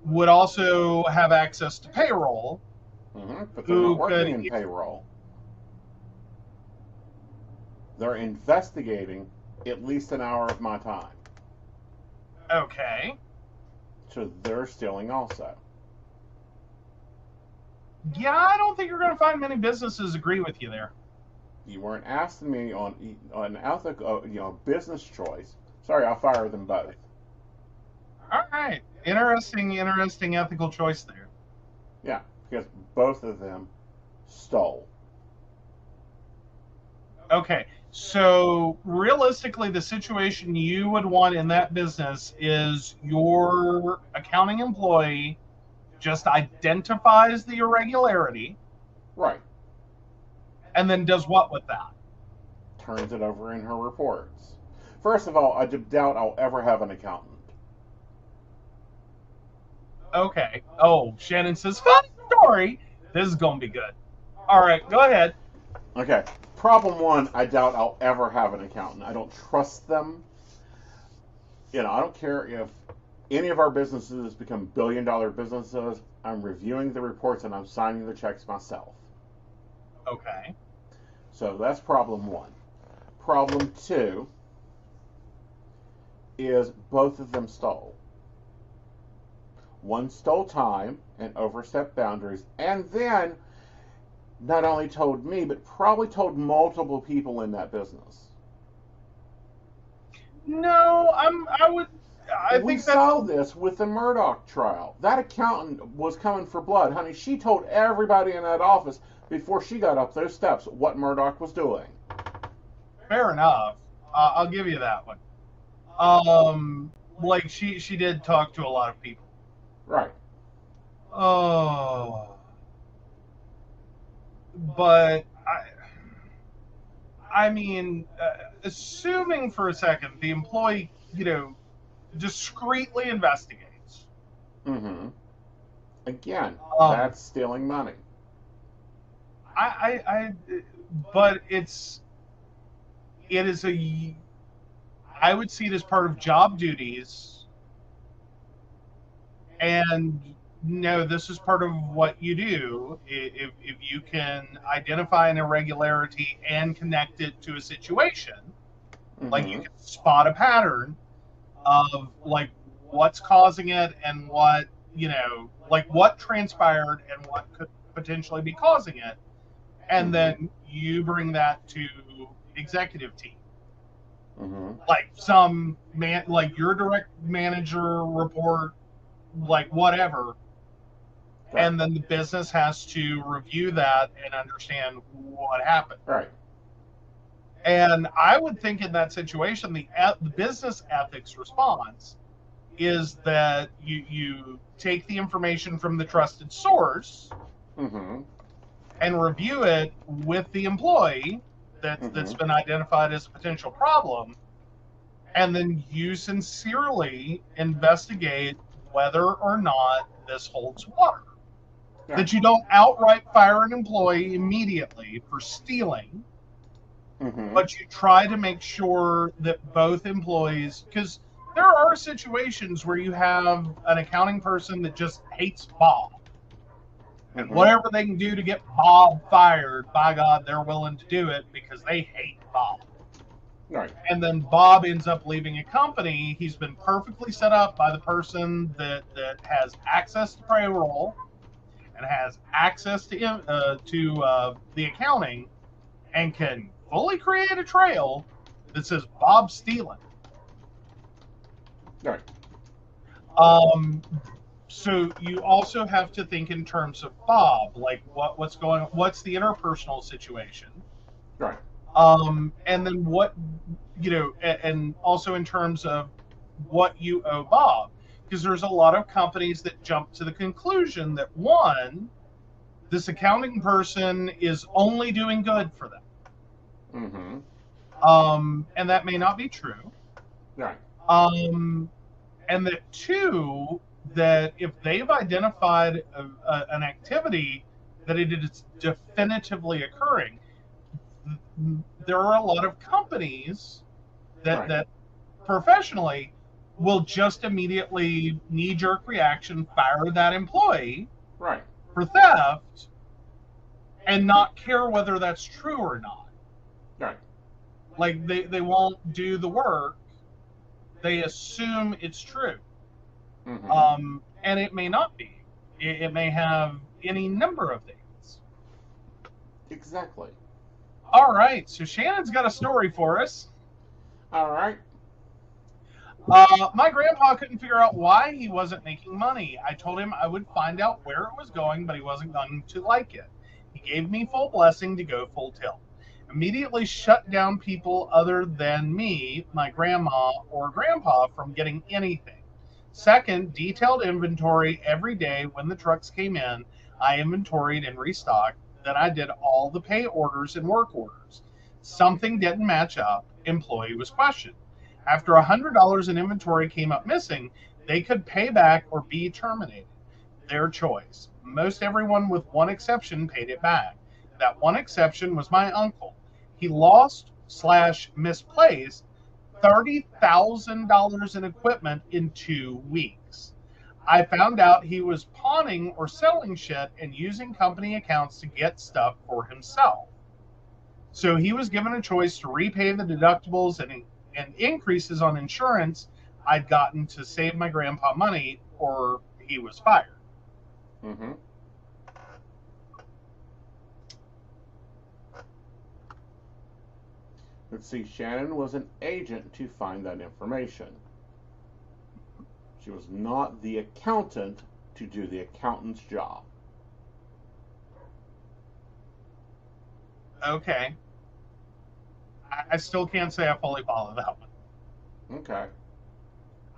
would also have access to payroll. But they're not working in payroll. They're investigating at least an hour of my time. Okay. So they're stealing also. Yeah, I don't think you're going to find many businesses agree with you there. You weren't asking me on ethical, business choice. Sorry, I'll fire them both. All right. Interesting ethical choice there. Yeah, because both of them stole. Okay, so realistically, the situation you would want in that business is your accounting employee just identifies the irregularity. Right. And then does what with that? Turns it over in her reports. First of all, I doubt I'll ever have an accountant. Okay. Oh, Shannon says, fun story. This is going to be good. All right, go ahead. Okay. Problem one, I doubt I'll ever have an accountant. I don't trust them. I don't care if any of our businesses become billion-dollar businesses. I'm reviewing the reports and I'm signing the checks myself. Okay. So that's problem one. Problem two is both of them stole. One stole time and overstepped boundaries, and then not only told me, but probably told multiple people in that business. No, We saw this with the Murdoch trial. That accountant was coming for blood. Honey, she told everybody in that office before she got up those steps what Murdoch was doing. Fair enough. I'll give you that one. Like she did talk to a lot of people. Right. Oh. But I mean, assuming for a second the employee, discreetly investigates. Mm-hmm. Again, that's stealing money. But it is I would see it as part of job duties, and no, this is part of what you do. If you can identify an irregularity and connect it to a situation, like you can spot a pattern of like what's causing it and what, like what transpired and what could potentially be causing it. And then you bring that to executive team. Like some man, like your direct manager report, like whatever. Right. And then the business has to review that and understand what happened. Right. And I would think in that situation, the business ethics response is that you take the information from the trusted source and review it with the employee that's been identified as a potential problem, and then you sincerely investigate whether or not this holds water. Yeah. That you don't outright fire an employee immediately for stealing, but you try to make sure that both employees, because there are situations where you have an accounting person that just hates Bob. And whatever they can do to get Bob fired, by God, they're willing to do it because they hate Bob. Right. And then Bob ends up leaving a company. He's been perfectly set up by the person that has access to payroll and has access to the accounting and can fully create a trail that says Bob's stealing. Right. So you also have to think in terms of Bob, like what's going on, what's the interpersonal situation. Right. And then what, and also in terms of what you owe Bob, because there's a lot of companies that jump to the conclusion that one, this accounting person is only doing good for them. And that may not be true. Right. And that two, that if they've identified an activity that it is definitively occurring, there are a lot of companies that professionally will just immediately knee-jerk reaction fire that employee for theft and not care whether that's true or not. Right. Like they won't do the work. They assume it's true. And it may not be. It may have any number of things. Exactly. All right. So Shannon's got a story for us. All right. My grandpa couldn't figure out why he wasn't making money. I told him I would find out where it was going, but he wasn't going to like it. He gave me full blessing to go full tilt. Immediately shut down people other than me, my grandma, or grandpa from getting anything. Second, detailed inventory every day when the trucks came in. I inventoried and restocked. Then I did all the pay orders and work orders. Something didn't match up. Employee was questioned. After $100 in inventory came up missing, they could pay back or be terminated. Their choice. Most everyone, with one exception, paid it back. That one exception was my uncle. He lost/misplaced $30,000 in equipment in 2 weeks. I found out he was pawning or selling shit and using company accounts to get stuff for himself. So he was given a choice to repay the deductibles and increases on insurance I'd gotten to save my grandpa money, or he was fired. Mm-hmm. Let's see, Shannon was an agent to find that information. She was not the accountant to do the accountant's job. Okay. I still can't say I fully follow that one. Okay.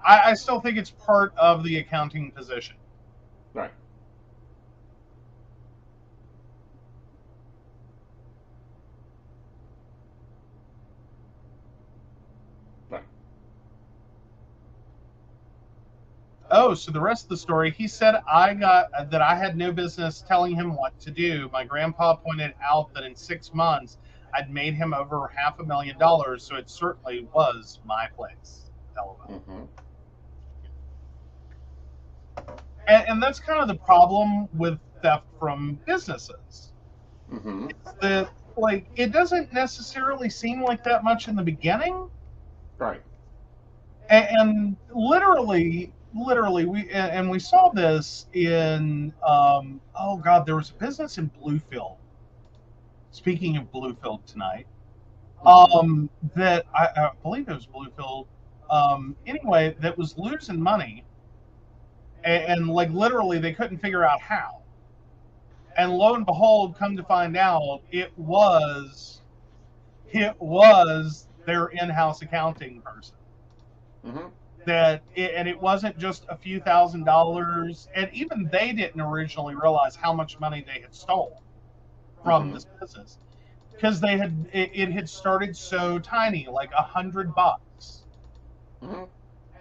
I still think it's part of the accounting position. Right. Right. Oh, so the rest of the story, he said that I had no business telling him what to do. My grandpa pointed out that in 6 months, I'd made him over $500,000, so it certainly was my place. LOL. Mm-hmm. And that's kind of the problem with theft from businesses. Mm-hmm. It's that, like, it doesn't necessarily seem like that much in the beginning. Right. And literally, we saw this in, oh God, there was a business in Bluefield. Speaking of Bluefield tonight, that I believe it was Bluefield. Anyway, that was losing money, and like literally they couldn't figure out how. And lo and behold, come to find out, it was their in-house accounting person. Mm-hmm. And it wasn't just a few $1,000s, and even they didn't originally realize how much money they had stolen from this business, because it had started so tiny, like $100,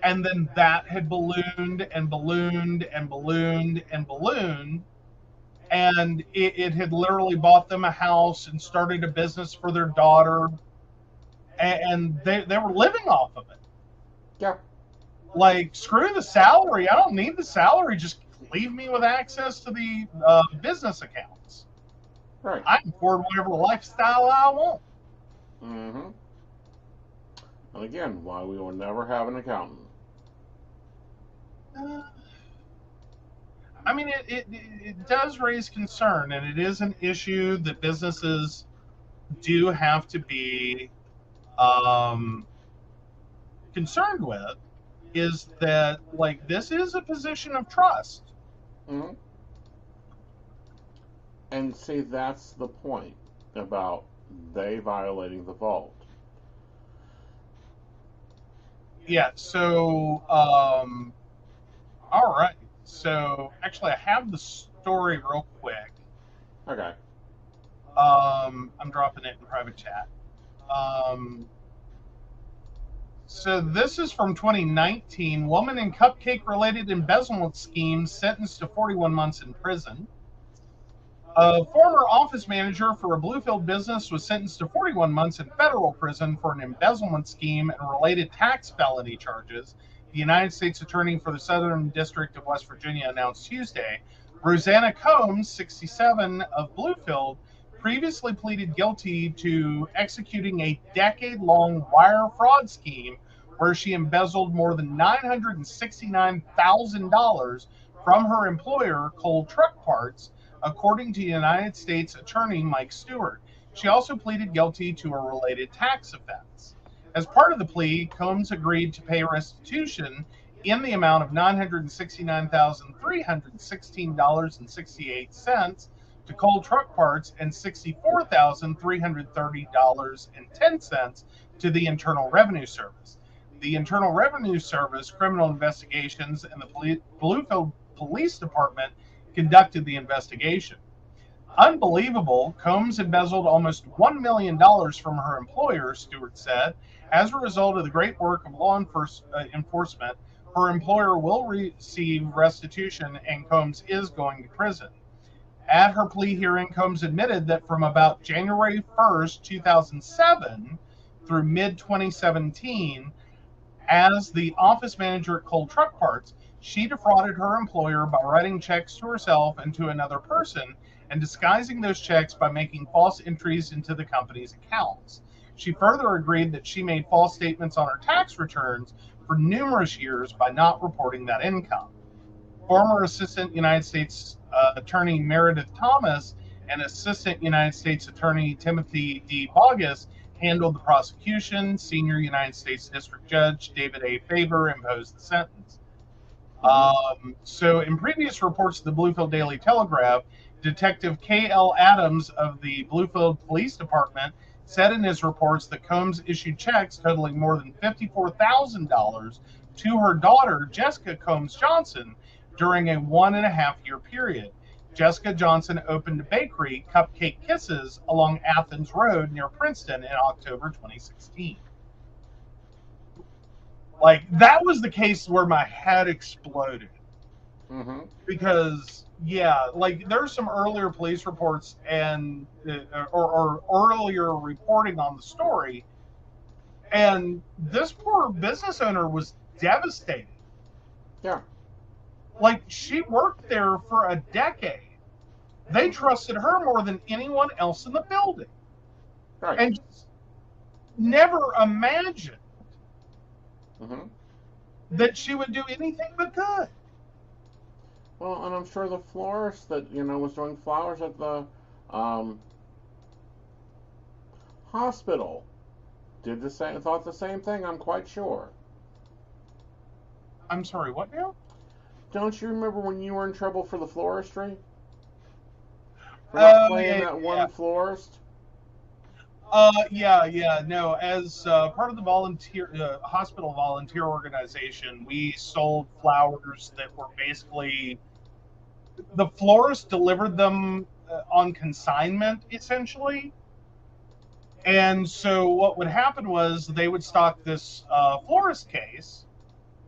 and then that had ballooned and ballooned and ballooned and ballooned, and it had literally bought them a house and started a business for their daughter, and they were living off of it. Yeah. Like, screw the salary. I don't need the salary. Just leave me with access to the business accounts. Right. I can afford whatever lifestyle I want. Mm-hmm. And again, why we will never have an accountant. I mean, it does raise concern, and it is an issue that businesses do have to be concerned with, is that, like, this is a position of trust. Mm-hmm. And see, that's the point about they violating the vault. Yeah, so, all right. So, actually, I have the story real quick. Okay. I'm dropping it in private chat. So this is from 2019. Woman in cupcake-related embezzlement scheme sentenced to 41 months in prison. A former office manager for a Bluefield business was sentenced to 41 months in federal prison for an embezzlement scheme and related tax felony charges, the United States Attorney for the Southern District of West Virginia announced Tuesday. Rosanna Combs, 67, of Bluefield, previously pleaded guilty to executing a decade-long wire fraud scheme where she embezzled more than $969,000 from her employer, Cole Truck Parts, according to United States Attorney Mike Stewart. She also pleaded guilty to a related tax offense. As part of the plea, Combs agreed to pay restitution in the amount of $969,316.68 to Cole Truck Parts and $64,330.10 to the Internal Revenue Service. The Internal Revenue Service, Criminal Investigations, and the Bluefield Police Department conducted the investigation. Unbelievable. Combs embezzled almost $1 million from her employer, Stewart said. As a result of the great work of law enforcement, her employer will receive restitution and Combs is going to prison. At her plea hearing, Combs admitted that from about January 1st, 2007 through mid 2017, as the office manager at Cold Truck Parts, she defrauded her employer by writing checks to herself and to another person and disguising those checks by making false entries into the company's accounts. She further agreed that she made false statements on her tax returns for numerous years by not reporting that income. Former Assistant United States Attorney Meredith Thomas and Assistant United States Attorney Timothy D. Bogus handled the prosecution. Senior United States District Judge David A. Faber imposed the sentence. So in previous reports to the Bluefield Daily Telegraph, Detective K.L. Adams of the Bluefield Police Department said in his reports that Combs issued checks totaling more than $54,000 to her daughter, Jessica Combs Johnson, during a 1.5-year period. Jessica Johnson opened a bakery, Cupcake Kisses, along Athens Road near Princeton in October 2016. Like, that was the case where my head exploded. Because, yeah, like, there's some earlier police reports and or earlier reporting on the story, and this poor business owner was devastated. Yeah. Like, she worked there for a decade. They trusted her more than anyone else in the building. Right. And just never imagined that she would do anything but good. Well, and I'm sure the florist that, was doing flowers at the hospital thought the same thing, I'm quite sure. I'm sorry, what now? Don't you remember when you were in trouble for the floristry? For not playing that one florist? No. As part of the hospital volunteer organization, we sold flowers that were basically, the florist delivered them on consignment, essentially. And so what would happen was they would stock this florist case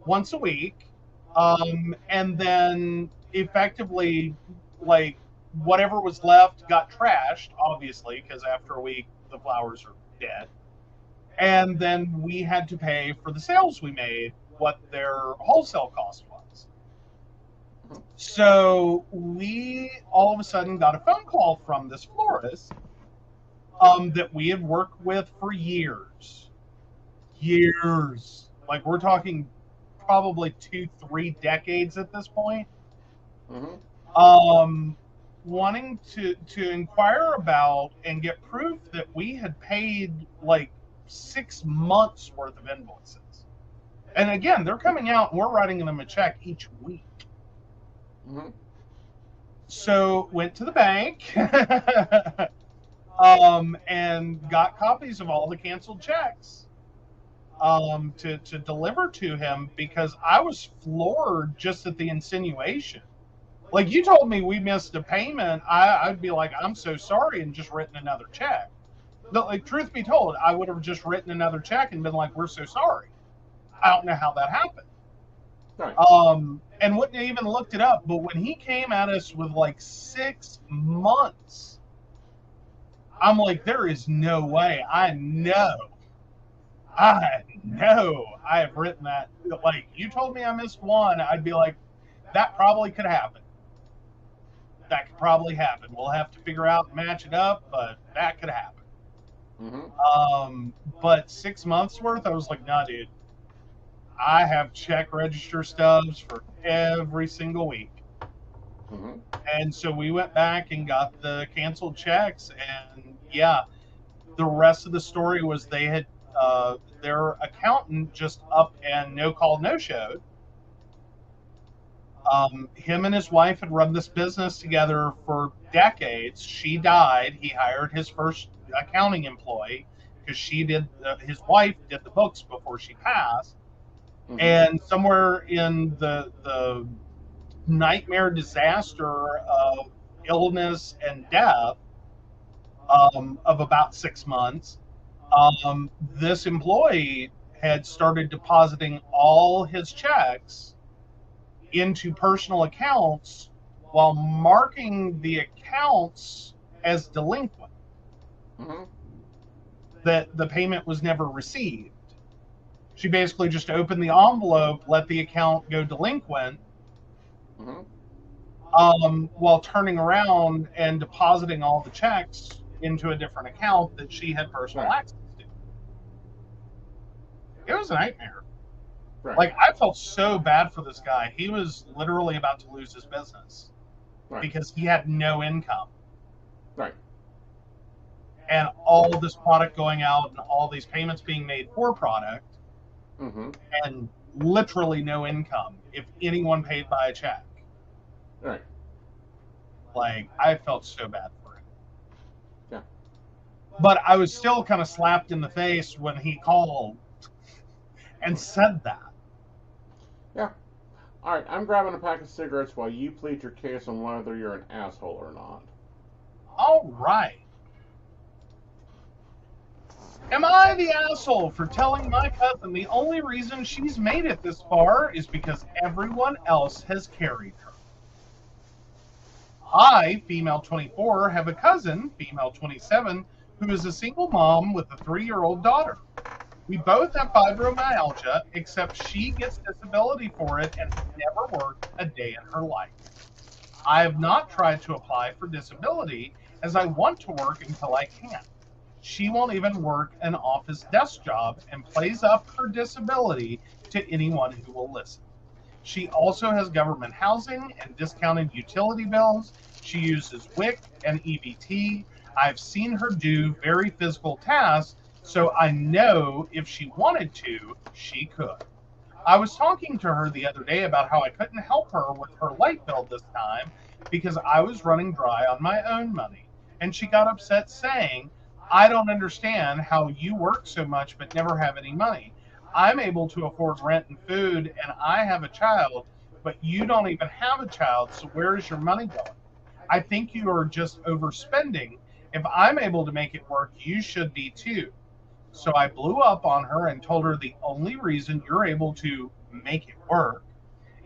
once a week, and then effectively, like, whatever was left got trashed, obviously, because after a week the flowers are dead. And then we had to pay for the sales we made what their wholesale cost was. So we all of a sudden got a phone call from this florist that we had worked with for years. Like, we're talking probably 2-3 decades at this point. Wanting to inquire about and get proof that we had paid like 6 months worth of invoices. And again, they're coming out and we're writing them a check each week. So went to the bank and got copies of all the canceled checks to deliver to him, because I was floored just at the insinuation. Like, you told me we missed a payment, I'd be like, I'm so sorry, and just written another check. But, like, truth be told, I would have just written another check and been like, we're so sorry. I don't know how that happened. Right. And wouldn't have even looked it up. But when he came at us with like 6 months, I'm like, there is no way. I know I have written that. Like, you told me I missed one, I'd be like, that probably could happen. That could probably happen. We'll have to figure out and match it up, but that could happen. But 6 months worth, I was like, nah, dude. I have check register stubs for every single week. And so we went back and got the canceled checks, and yeah, the rest of the story was they had their accountant just up and no call, no showed. Him and his wife had run this business together for decades. She died. He hired his first accounting employee because his wife did the books before she passed. And somewhere in the nightmare disaster of illness and death of about 6 months, this employee had started depositing all his checks into personal accounts while marking the accounts as delinquent, Mm-hmm. that the payment was never received. She basically just opened the envelope, let the account go delinquent, Mm-hmm. while turning around and depositing all the checks into a different account that she had personal Right. access to. It was a nightmare. Right. Like, I felt so bad for this guy. He was literally about to lose his business Right. because he had no income. Right. And all this product going out and all these payments being made for product, Mm-hmm. and literally no income if anyone paid by a check. Right. Like, I felt so bad for him. Yeah. But I was still kind of slapped in the face when he called and said that. Yeah. All right, I'm grabbing a pack of cigarettes while you plead your case on whether you're an asshole or not. All right. Am I the asshole for telling my cousin the only reason she's made it this far is because everyone else has carried her? I, female 24, have a cousin, female 27, who is a single mom with a 3-year-old daughter. We both have fibromyalgia, except she gets disability for it and has never worked a day in her life. I have not tried to apply for disability as I want to work until I can. She won't even work an office desk job and plays up her disability to anyone who will listen. She also has government housing and discounted utility bills. She uses WIC and EBT. I've seen her do very physical tasks, so I know if she wanted to, she could. I was talking to her the other day about how I couldn't help her with her light bill this time because I was running dry on my own money. And she got upset saying, I don't understand how you work so much but never have any money. I'm able to afford rent and food and I have a child, but you don't even have a child, so where is your money going? I think you are just overspending. If I'm able to make it work, you should be too. So I blew up on her and told her the only reason you're able to make it work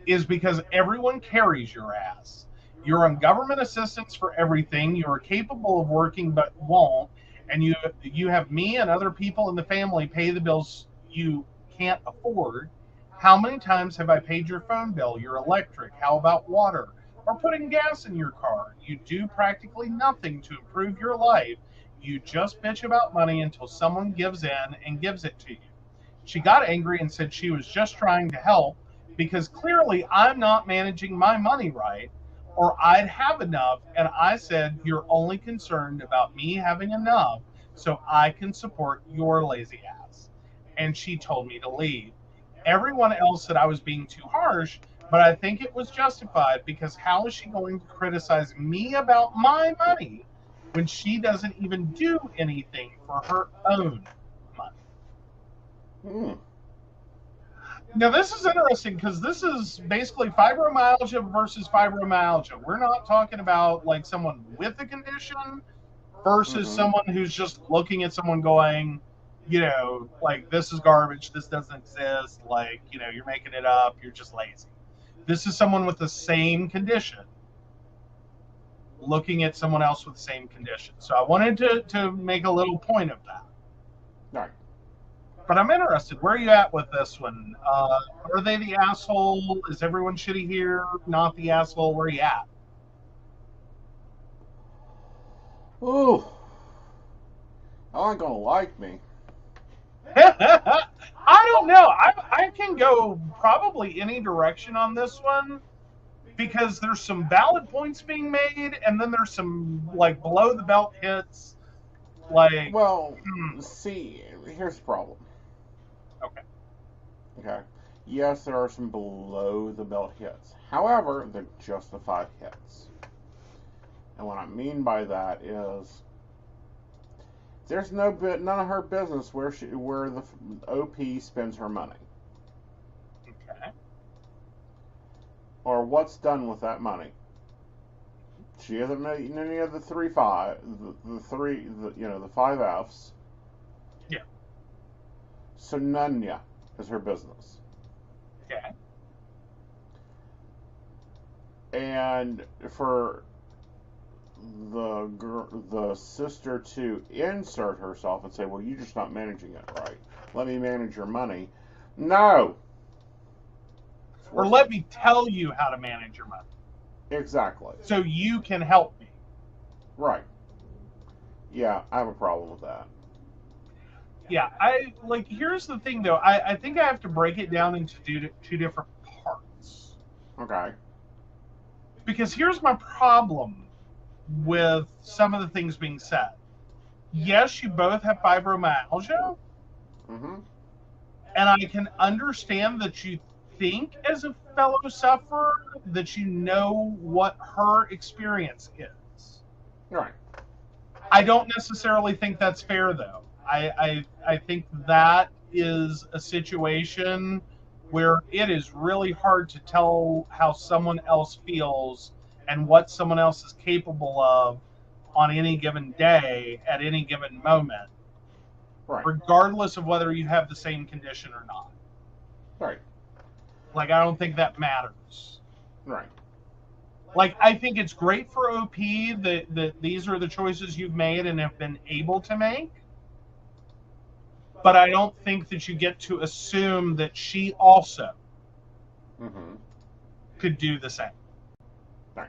is because everyone carries your ass. You're on government assistance for everything. You are capable of working but won't. And you have me and other people in the family pay the bills you can't afford. How many times have I paid your phone bill, your electric? How about water? Or putting gas in your car? You do practically nothing to improve your life. You just bitch about money until someone gives in and gives it to you. She got angry and said she was just trying to help because clearly I'm not managing my money right, or I'd have enough. And I said, you're only concerned about me having enough so I can support your lazy ass. And she told me to leave. Everyone else said I was being too harsh, but I think it was justified because how is she going to criticize me about my money when she doesn't even do anything for her own money? Hmm. Now, this is interesting because this is basically fibromyalgia versus fibromyalgia. We're not talking about like someone with the condition versus Mm-hmm. someone who's just looking at someone going, like, this is garbage, this doesn't exist, like, you're making it up, you're just lazy. This is someone with the same condition looking at someone else with the same condition. So I wanted to make a little point of that. Right. But I'm interested. Where are you at with this one? Are they the asshole? Is everyone shitty here? Not the asshole? Where are you at? Ooh. I ain't gonna like me. I don't know. I can go probably any direction on this one because there's some valid points being made, and then there's some like below the belt hits. Like, Well, see, here's the problem. okay. Okay. Yes, there are some below the belt hits. However, they're justified hits. And what I mean by that is there's none of her business where the OP spends her money Okay. or what's done with that money. She hasn't met any of the the 5 Fs. Yeah. So none yet is her business. Okay. And for the sister to insert herself and say, well, you're just not managing it right. Let me manage your money. No. Or let me tell you how to manage your money. Exactly. So you can help me. Right. Yeah, I have a problem with that. Yeah, here's the thing though. I think I have to break it down into two different parts. Okay. Because here's my problem with some of the things being said. Yes, you both have fibromyalgia. Mm-hmm. And I can understand that you think as a fellow sufferer that you know what her experience is. Right. I don't necessarily think that's fair, though. I think that is a situation where it is really hard to tell how someone else feels and what someone else is capable of on any given day at any given moment, right, regardless of whether you have the same condition or not. Right. Like, I don't think that matters. Right. Like, I think it's great for OP that these are the choices you've made and have been able to make. But I don't think that you get to assume that she also could do the same. Right.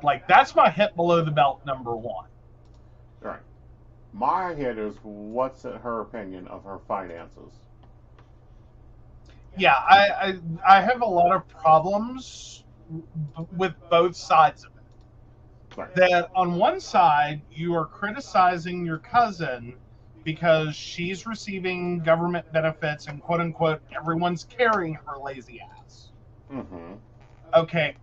Like, that's my hit below the belt number one. Right. My hit is, what's her opinion of her finances? Yeah, I have a lot of problems with both sides of it. Right. That on one side, you are criticizing your cousin because she's receiving government benefits and quote unquote everyone's carrying her lazy ass. Okay,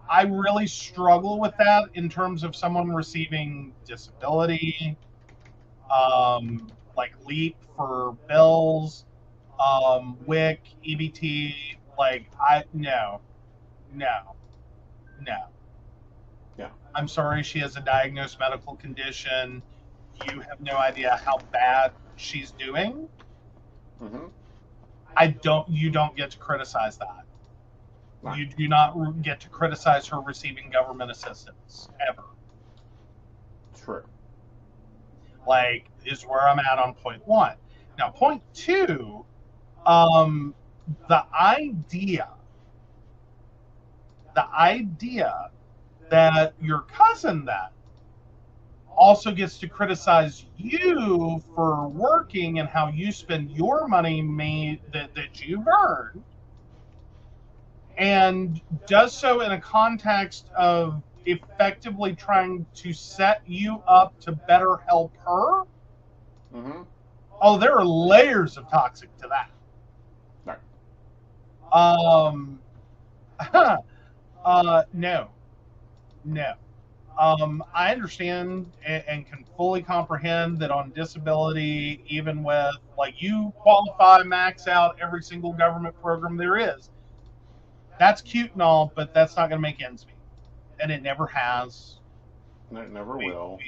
I really struggle with that in terms of someone receiving disability, like LEAP for bills, WIC, EBT. Like, no. Yeah. I'm sorry, she has a diagnosed medical condition. You have no idea how bad she's doing. You don't get to criticize that. Right. You do not get to criticize her receiving government assistance ever. True. Like, is where I'm at on point one. Now, point two, the idea that your cousin then also gets to criticize you for working and how you spend your money that you've earned, and does so in a context of effectively trying to set you up to better help her. Oh, there are layers of toxic to that. Right. No. I understand and can fully comprehend that on disability, even with, like, you qualify, max out every single government program there is. That's cute and all, but that's not going to make ends meet. And it never has. And it never will.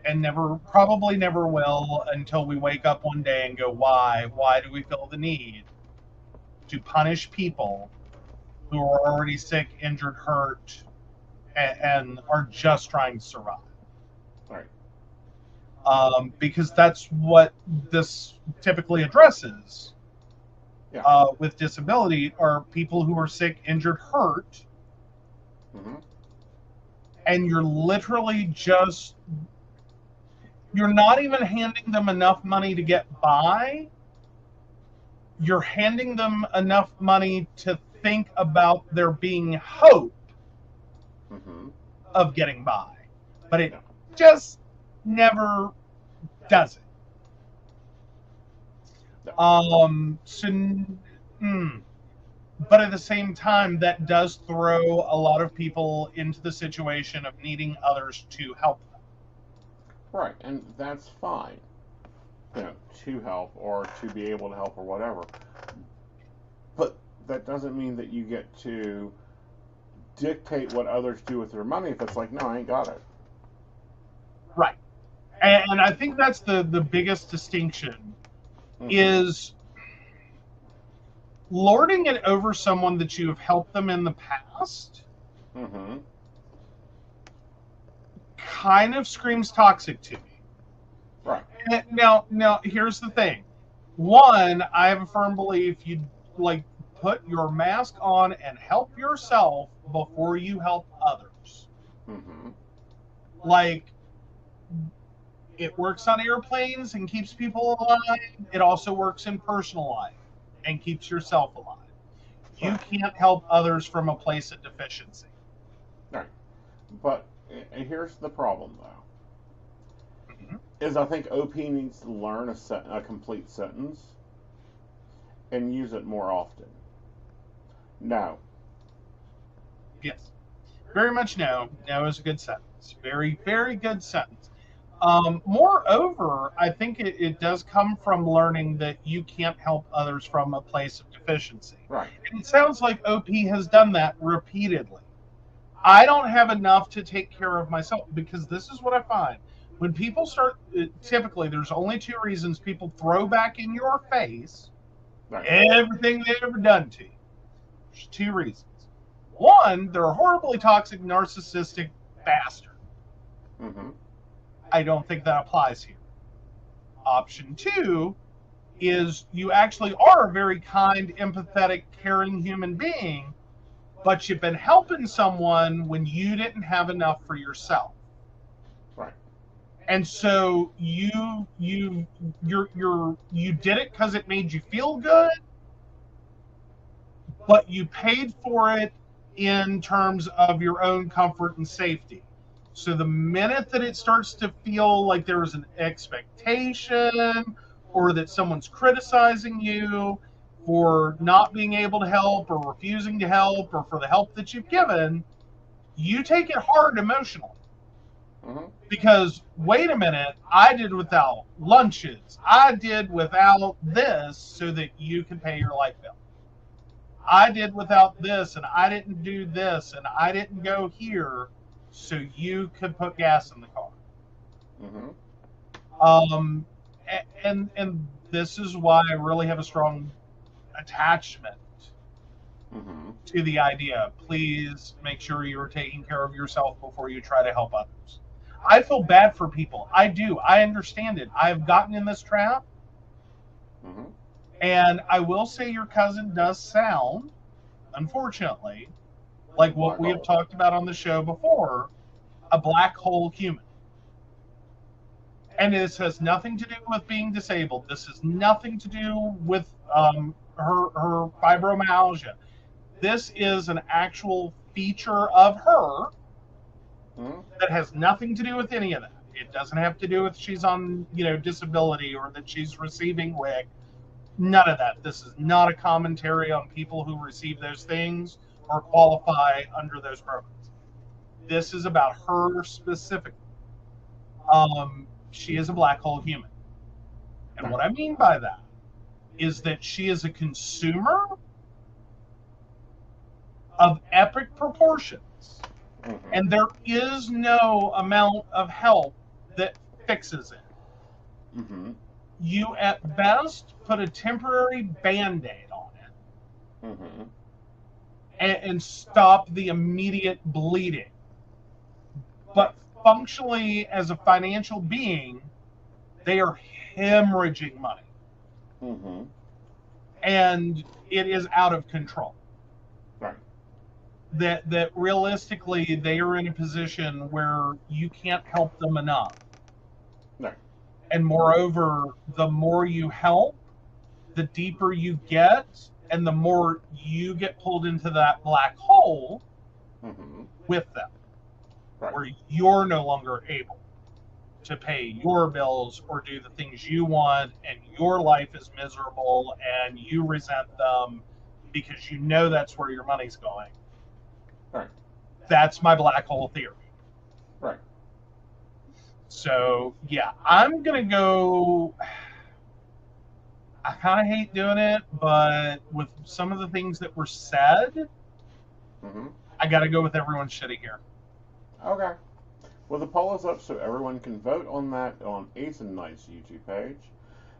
And probably never will until we wake up one day and go, why? Why do we feel the need to punish people who are already sick, injured, hurt, and are just trying to survive? Right. Because that's what this typically addresses. Yeah. With disability are people who are sick, injured, hurt, and you're literally just, you're not even handing them enough money to get by. You're handing them enough money to think about there being hope of getting by. But it just never does it. But at the same time, that does throw a lot of people into the situation of needing others to help them. Right, and that's fine. To help or to be able to help or whatever. But that doesn't mean that you get to dictate what others do with their money if it's like, no, I ain't got it. Right. And I think that's the biggest distinction is lording it over someone that you have helped them in the past kind of screams toxic to me. Right. And now, here's the thing. One, I have a firm belief you like put your mask on and help yourself before you help others. Like, it works on airplanes and keeps people alive. It also works in personal life and keeps yourself alive. You can't help others from a place of deficiency. Right. But here's the problem, though. Is I think OP needs to learn a complete sentence and use it more often. No. Yes. Very much no. No is a good sentence. Very, very good sentence. Moreover, I think it does come from learning that you can't help others from a place of deficiency. Right. And it sounds like OP has done that repeatedly. I don't have enough to take care of myself, because this is what I find. When people start, typically there's only two reasons people throw back in your face everything they've ever done to you. There's two reasons. One, they're a horribly toxic, narcissistic bastard. I don't think that applies here. Option two is you actually are a very kind, empathetic, caring human being, but you've been helping someone when you didn't have enough for yourself. Right. And so you did it because it made you feel good, but you paid for it in terms of your own comfort and safety. So the minute that it starts to feel like there's an expectation, or that someone's criticizing you for not being able to help or refusing to help or for the help that you've given, you take it hard emotionally. Because, wait a minute, I did without lunches. I did without this so that you can pay your light bill. I did without this, and I didn't do this, and I didn't go here so you could put gas in the car. And this is why I really have a strong attachment to the idea. Please make sure you're taking care of yourself before you try to help others. I feel bad for people. I do. I understand it. I've gotten in this trap. And I will say your cousin does sound, unfortunately, like what we have talked about on the show before, a black hole human. And this has nothing to do with being disabled. This has nothing to do with her fibromyalgia. This is an actual feature of her that has nothing to do with any of that. It doesn't have to do with she's on, disability or that she's receiving WIC. None of that. This is not a commentary on people who receive those things or qualify under those programs. This is about her specifically. She is a black hole human. And what I mean by that is that she is a consumer of epic proportions. And there is no amount of help that fixes it. You at best put a temporary band-aid on it and stop the immediate bleeding. But functionally, as a financial being, they are hemorrhaging money. And it is out of control. Right. That realistically, they are in a position where you can't help them enough. Right. And moreover, the more you help, the deeper you get, and the more you get pulled into that black hole with them. Right. Where you're no longer able to pay your bills or do the things you want, and your life is miserable, and you resent them because you know that's where your money's going. Right. That's my black hole theory. Right. So, yeah, I'm going to go... I kind of hate doing it, but with some of the things that were said, I got to go with everyone's shitty here. Okay. Well, the poll is up so everyone can vote on that on Aeson and Knight's YouTube page.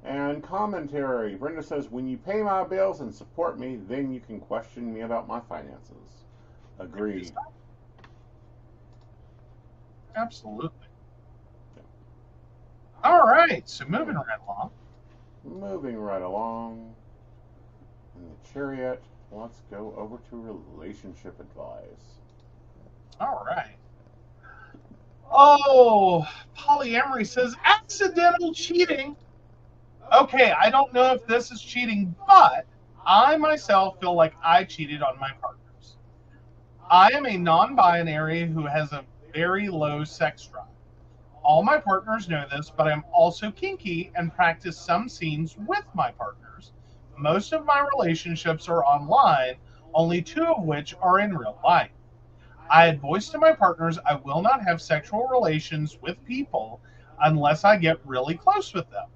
And commentary. Brenda says, when you pay my bills and support me, then you can question me about my finances. Agreed. Absolutely. All right, so moving right along. Moving right along. In the chariot, let's go over to relationship advice. All right. Oh, polyamory says accidental cheating. Okay, I don't know if this is cheating, but I myself feel like I cheated on my partners. I am a non-binary who has a very low sex drive. All my partners know this, but I'm also kinky and practice some scenes with my partners. Most of my relationships are online, only 2 of which are in real life. I had voiced to my partners I will not have sexual relations with people unless I get really close with them.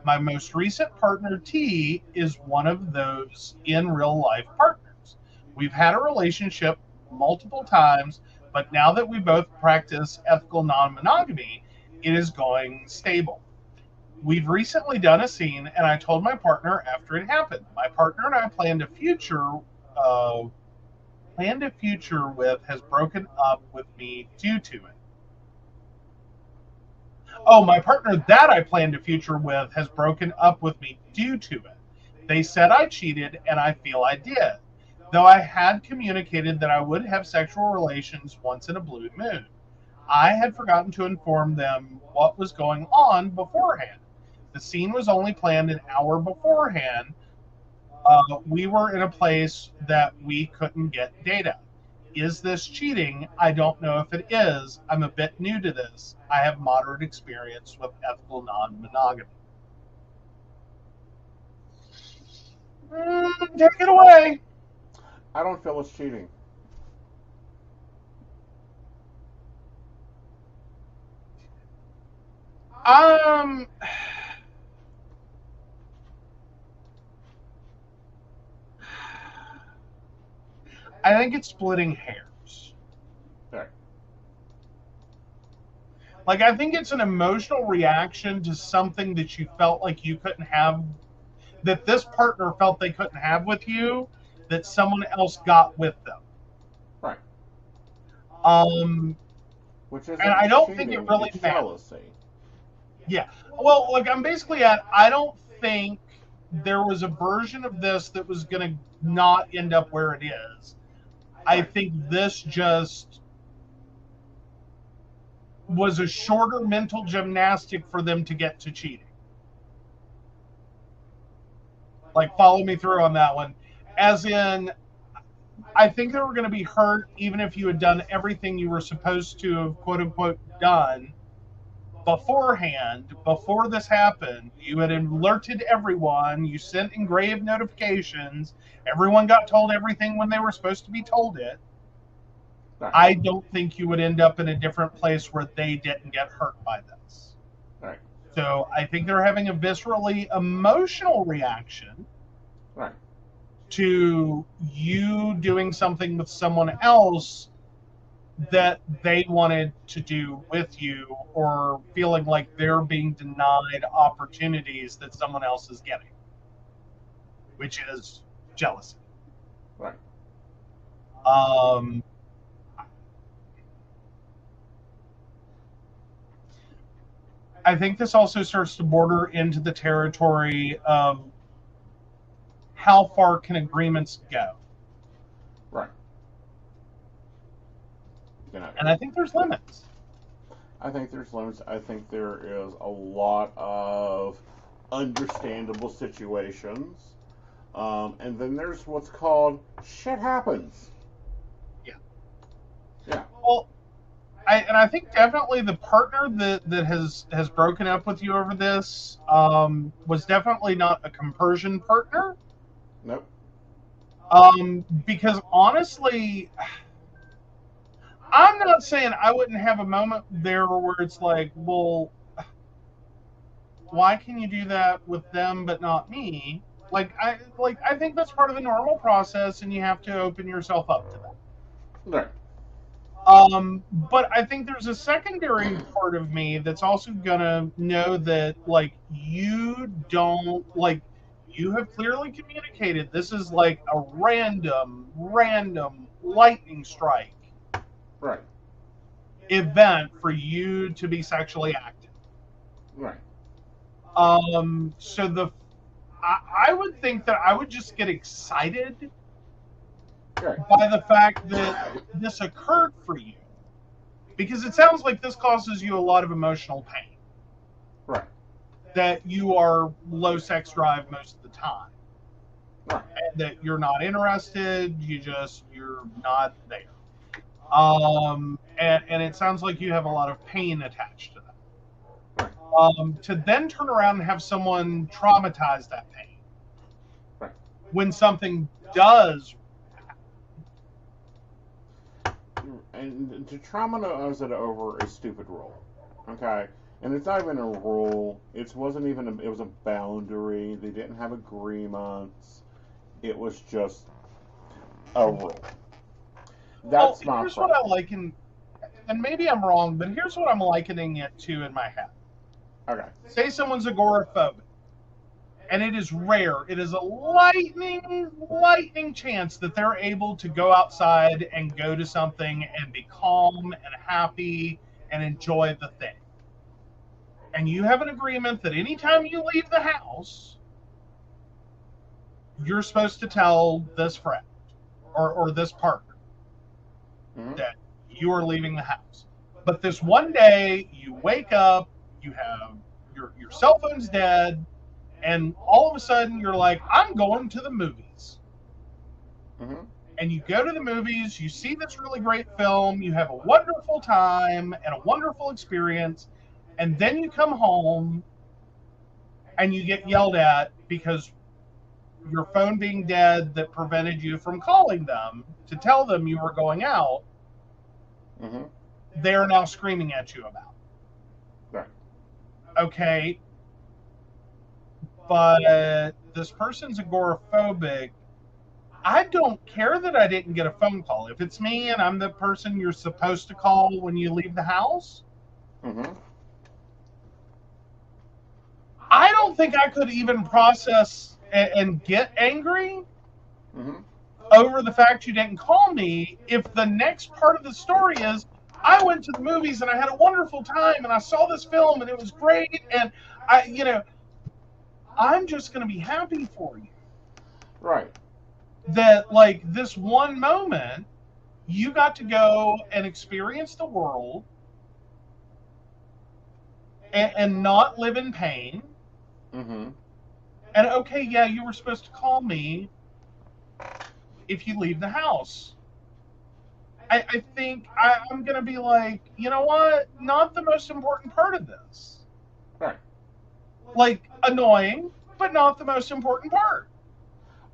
My most recent partner, T, is one of those in real life partners. We've had a relationship multiple times, but now that we both practice ethical non-monogamy, it is going stable. We've recently done a scene, and I told my partner after it happened. My partner and I planned a future with has broken up with me due to it. Oh, my partner that I planned a future with has broken up with me due to it. They said I cheated, and I feel I did, though I had communicated that I would have sexual relations once in a blue moon. I had forgotten to inform them what was going on beforehand. The scene was only planned an hour beforehand. We were in a place that we couldn't get data. Is this cheating? I don't know if it is. I'm a bit new to this. I have moderate experience with ethical non-monogamy. Take it away. I don't feel it's cheating. I think it's splitting hairs. Right. Like, I think it's an emotional reaction to something that you felt like you couldn't have, that this partner felt they couldn't have with you, that someone else got with them. Right. Which is, and I don't cheating, think it really it's matters. jealousy. Yeah. Well, like, I'm basically at, I don't think there was a version of this that was going to not end up where it is. I think this just was a shorter mental gymnastic for them to get to cheating. Like, follow me through on that one. As in, I think they were going to be hurt even if you had done everything you were supposed to have, quote unquote, done beforehand, before this happened. You had alerted everyone, you sent engraved notifications, everyone got told everything when they were supposed to be told it. Right. I don't think you would end up in a different place where they didn't get hurt by this. Right. So I think they're having a viscerally emotional reaction. Right. To you doing something with someone else that they wanted to do with you, or feeling like they're being denied opportunities that someone else is getting, which is jealousy. Right. I think this also starts to border into the territory of how far can agreements go. Right. And I think there's limits. I think there's limits. I think there is a lot of understandable situations. And then there's what's called shit happens. Yeah. Yeah. Well, I think definitely the partner that has broken up with you over this was definitely not a compersion partner. Nope. Because honestly, I'm not saying I wouldn't have a moment there where it's like, well, why can you do that with them but not me? I think that's part of the normal process, and you have to open yourself up to that. Right. But I think there's a secondary part of me that's also gonna know that, like, you don't, like, you have clearly communicated this is like a random lightning strike Right. event for you to be sexually active. Right. So I would think that I would just get excited Right. by the fact that this occurred for you, because it sounds like this causes you a lot of emotional pain. Right. That you are low sex drive most of the time. Right. And that you're not interested, you're not there. And it sounds like you have a lot of pain attached to that. To then turn around and have someone traumatize that pain Right. when something does. And to traumatize it over a stupid rule. Okay? And it's not even a rule. It wasn't even it was a boundary. They didn't have agreements. It was just a rule. That's my Here's problem. what I liken, and maybe I'm wrong, but here's what I'm likening it to in my head. Okay. Say someone's agoraphobic, and it is rare. It is a lightning chance that they're able to go outside and go to something and be calm and happy and enjoy the thing. And you have an agreement that anytime you leave the house, you're supposed to tell this friend or this partner that you are leaving the house. But this one day, you wake up, you have your cell phone's dead, and all of a sudden you're like, I'm going to the movies. And you go to the movies, you see this really great film, you have a wonderful time and a wonderful experience, and then you come home and you get yelled at because your phone being dead that prevented you from calling them to tell them you were going out, they're now screaming at you about. Right. Okay, but this person's agoraphobic. I don't care that I didn't get a phone call. If it's me and I'm the person you're supposed to call when you leave the house, I don't think I could even process and get angry over the fact you didn't call me if the next part of the story is I went to the movies and I had a wonderful time and I saw this film and it was great and I'm just going to be happy for you. Right. That, like, this one moment, you got to go and experience the world and not live in pain. And okay, yeah, you were supposed to call me if you leave the house. I think I'm going to be like, you know what? Not the most important part of this. Right. Like, annoying, but not the most important part.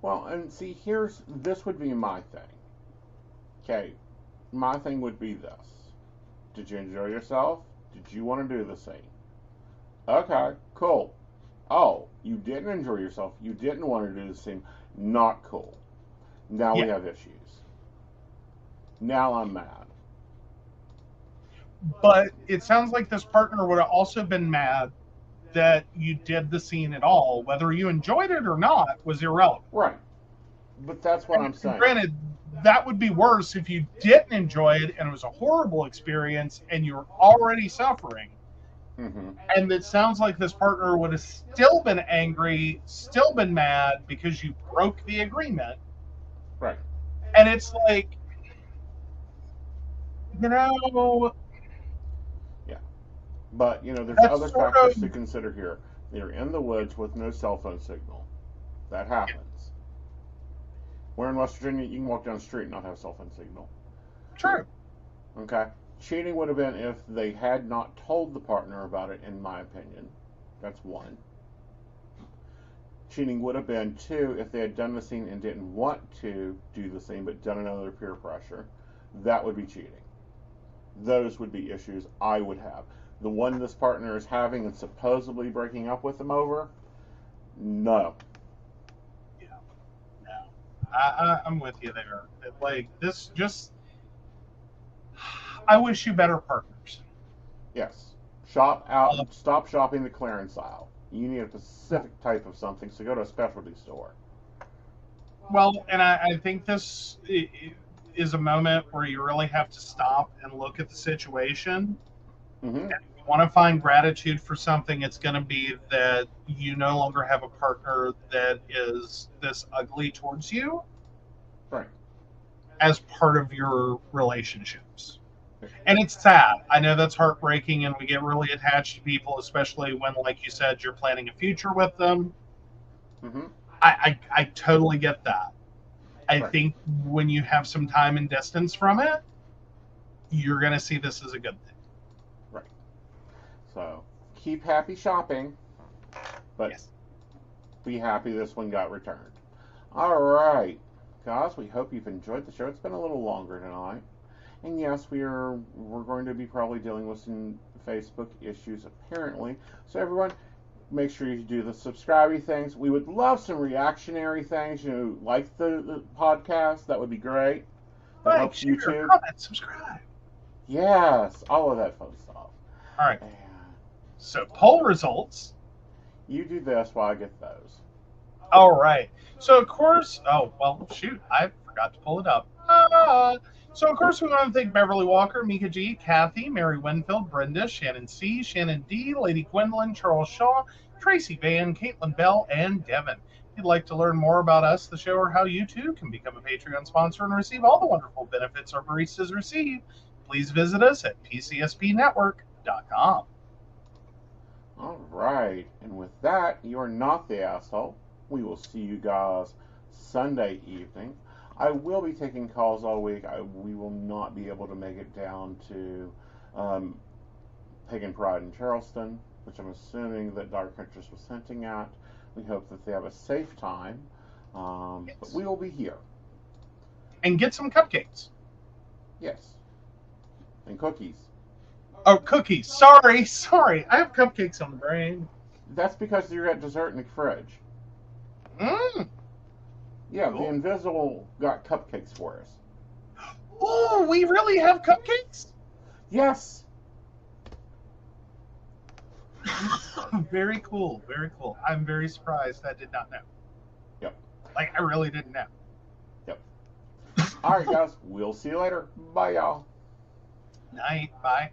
Well, and see, this would be my thing. Okay, my thing would be this. Did you enjoy yourself? Did you want to do the same? Okay, cool. Oh, you didn't enjoy yourself. You didn't want to do the same. Not cool. Now we have issues. Now I'm mad. But it sounds like this partner would have also been mad that you did the scene at all. Whether you enjoyed it or not was irrelevant. Right. But that's what I'm saying. Granted, that would be worse if you didn't enjoy it and it was a horrible experience and you were already suffering. And it sounds like this partner would have still been angry, still been mad because you broke the agreement. Right. And it's like, you Yeah. But, there's other factors to consider here. You're in the woods with no cell phone signal. That happens. Where in West Virginia, you can walk down the street and not have cell phone signal. True. Okay. Cheating would have been if they had not told the partner about it, in my opinion. That's one. Cheating would have been two if they had done the scene and didn't want to do the same but done it under peer pressure. That would be cheating. Those would be issues I would have. The one this partner is having and supposedly breaking up with them over, no. Yeah. No. I'm with you there. Like, this just I wish you better partners. Yes. Shop out. Stop shopping the clearance aisle. You need a specific type of something, so go to a specialty store. Well, and I think this is a moment where you really have to stop and look at the situation. Mm-hmm. And if you want to find gratitude for something, it's going to be that you no longer have a partner that is this ugly towards you. Right. As part of your relationships. And it's sad. I know that's heartbreaking, and we get really attached to people, especially when, like you said, you're planning a future with them. Mm-hmm. I totally get that. I Right. think when you have some time and distance from it, you're going to see this as a good thing. Right. So keep happy shopping, but Yes. be happy this one got returned. All right, guys, we hope you've enjoyed the show. It's been a little longer tonight. And yes, we're going to be probably dealing with some Facebook issues apparently. So everyone, make sure you do the subscribey things. We would love some reactionary things. You know, like the podcast. That would be great. That helps share, YouTube. Comment, subscribe. Yes, all of that fun stuff. All right. And so poll results. you do this while I get those. All right. So of course, oh well, shoot, I forgot to pull it up. So of course we want to thank Beverly Walker, Mika G, Kathy, Mary Winfield, Brenda, Shannon C, Shannon D, Lady Gwendolyn, Charles Shaw, Tracy Van, Caitlin Bell, and Devin. If you'd like to learn more about us, the show, or how you too can become a Patreon sponsor and receive all the wonderful benefits our baristas receive, please visit us at pcspnetwork.com. All right, and with that, you're not the asshole. We will see you guys Sunday evening. I will be taking calls all week. We will not be able to make it down to Pagan Pride in Charleston, which I'm assuming that Dark Huntress was hinting at. We hope that they have a safe time, Yes. but we will be here. And get some cupcakes. Yes, and cookies. Oh, cookies. Sorry. I have cupcakes on the brain. That's because you're at dessert in the fridge. Yeah, Cool. The Invisible got cupcakes for us. Oh, we really have cupcakes? Yes. Very cool. Very cool. I'm very surprised. I did not know. Yep. Like, I really didn't know. Yep. All right, guys. We'll see you later. Bye, y'all. Night. Bye.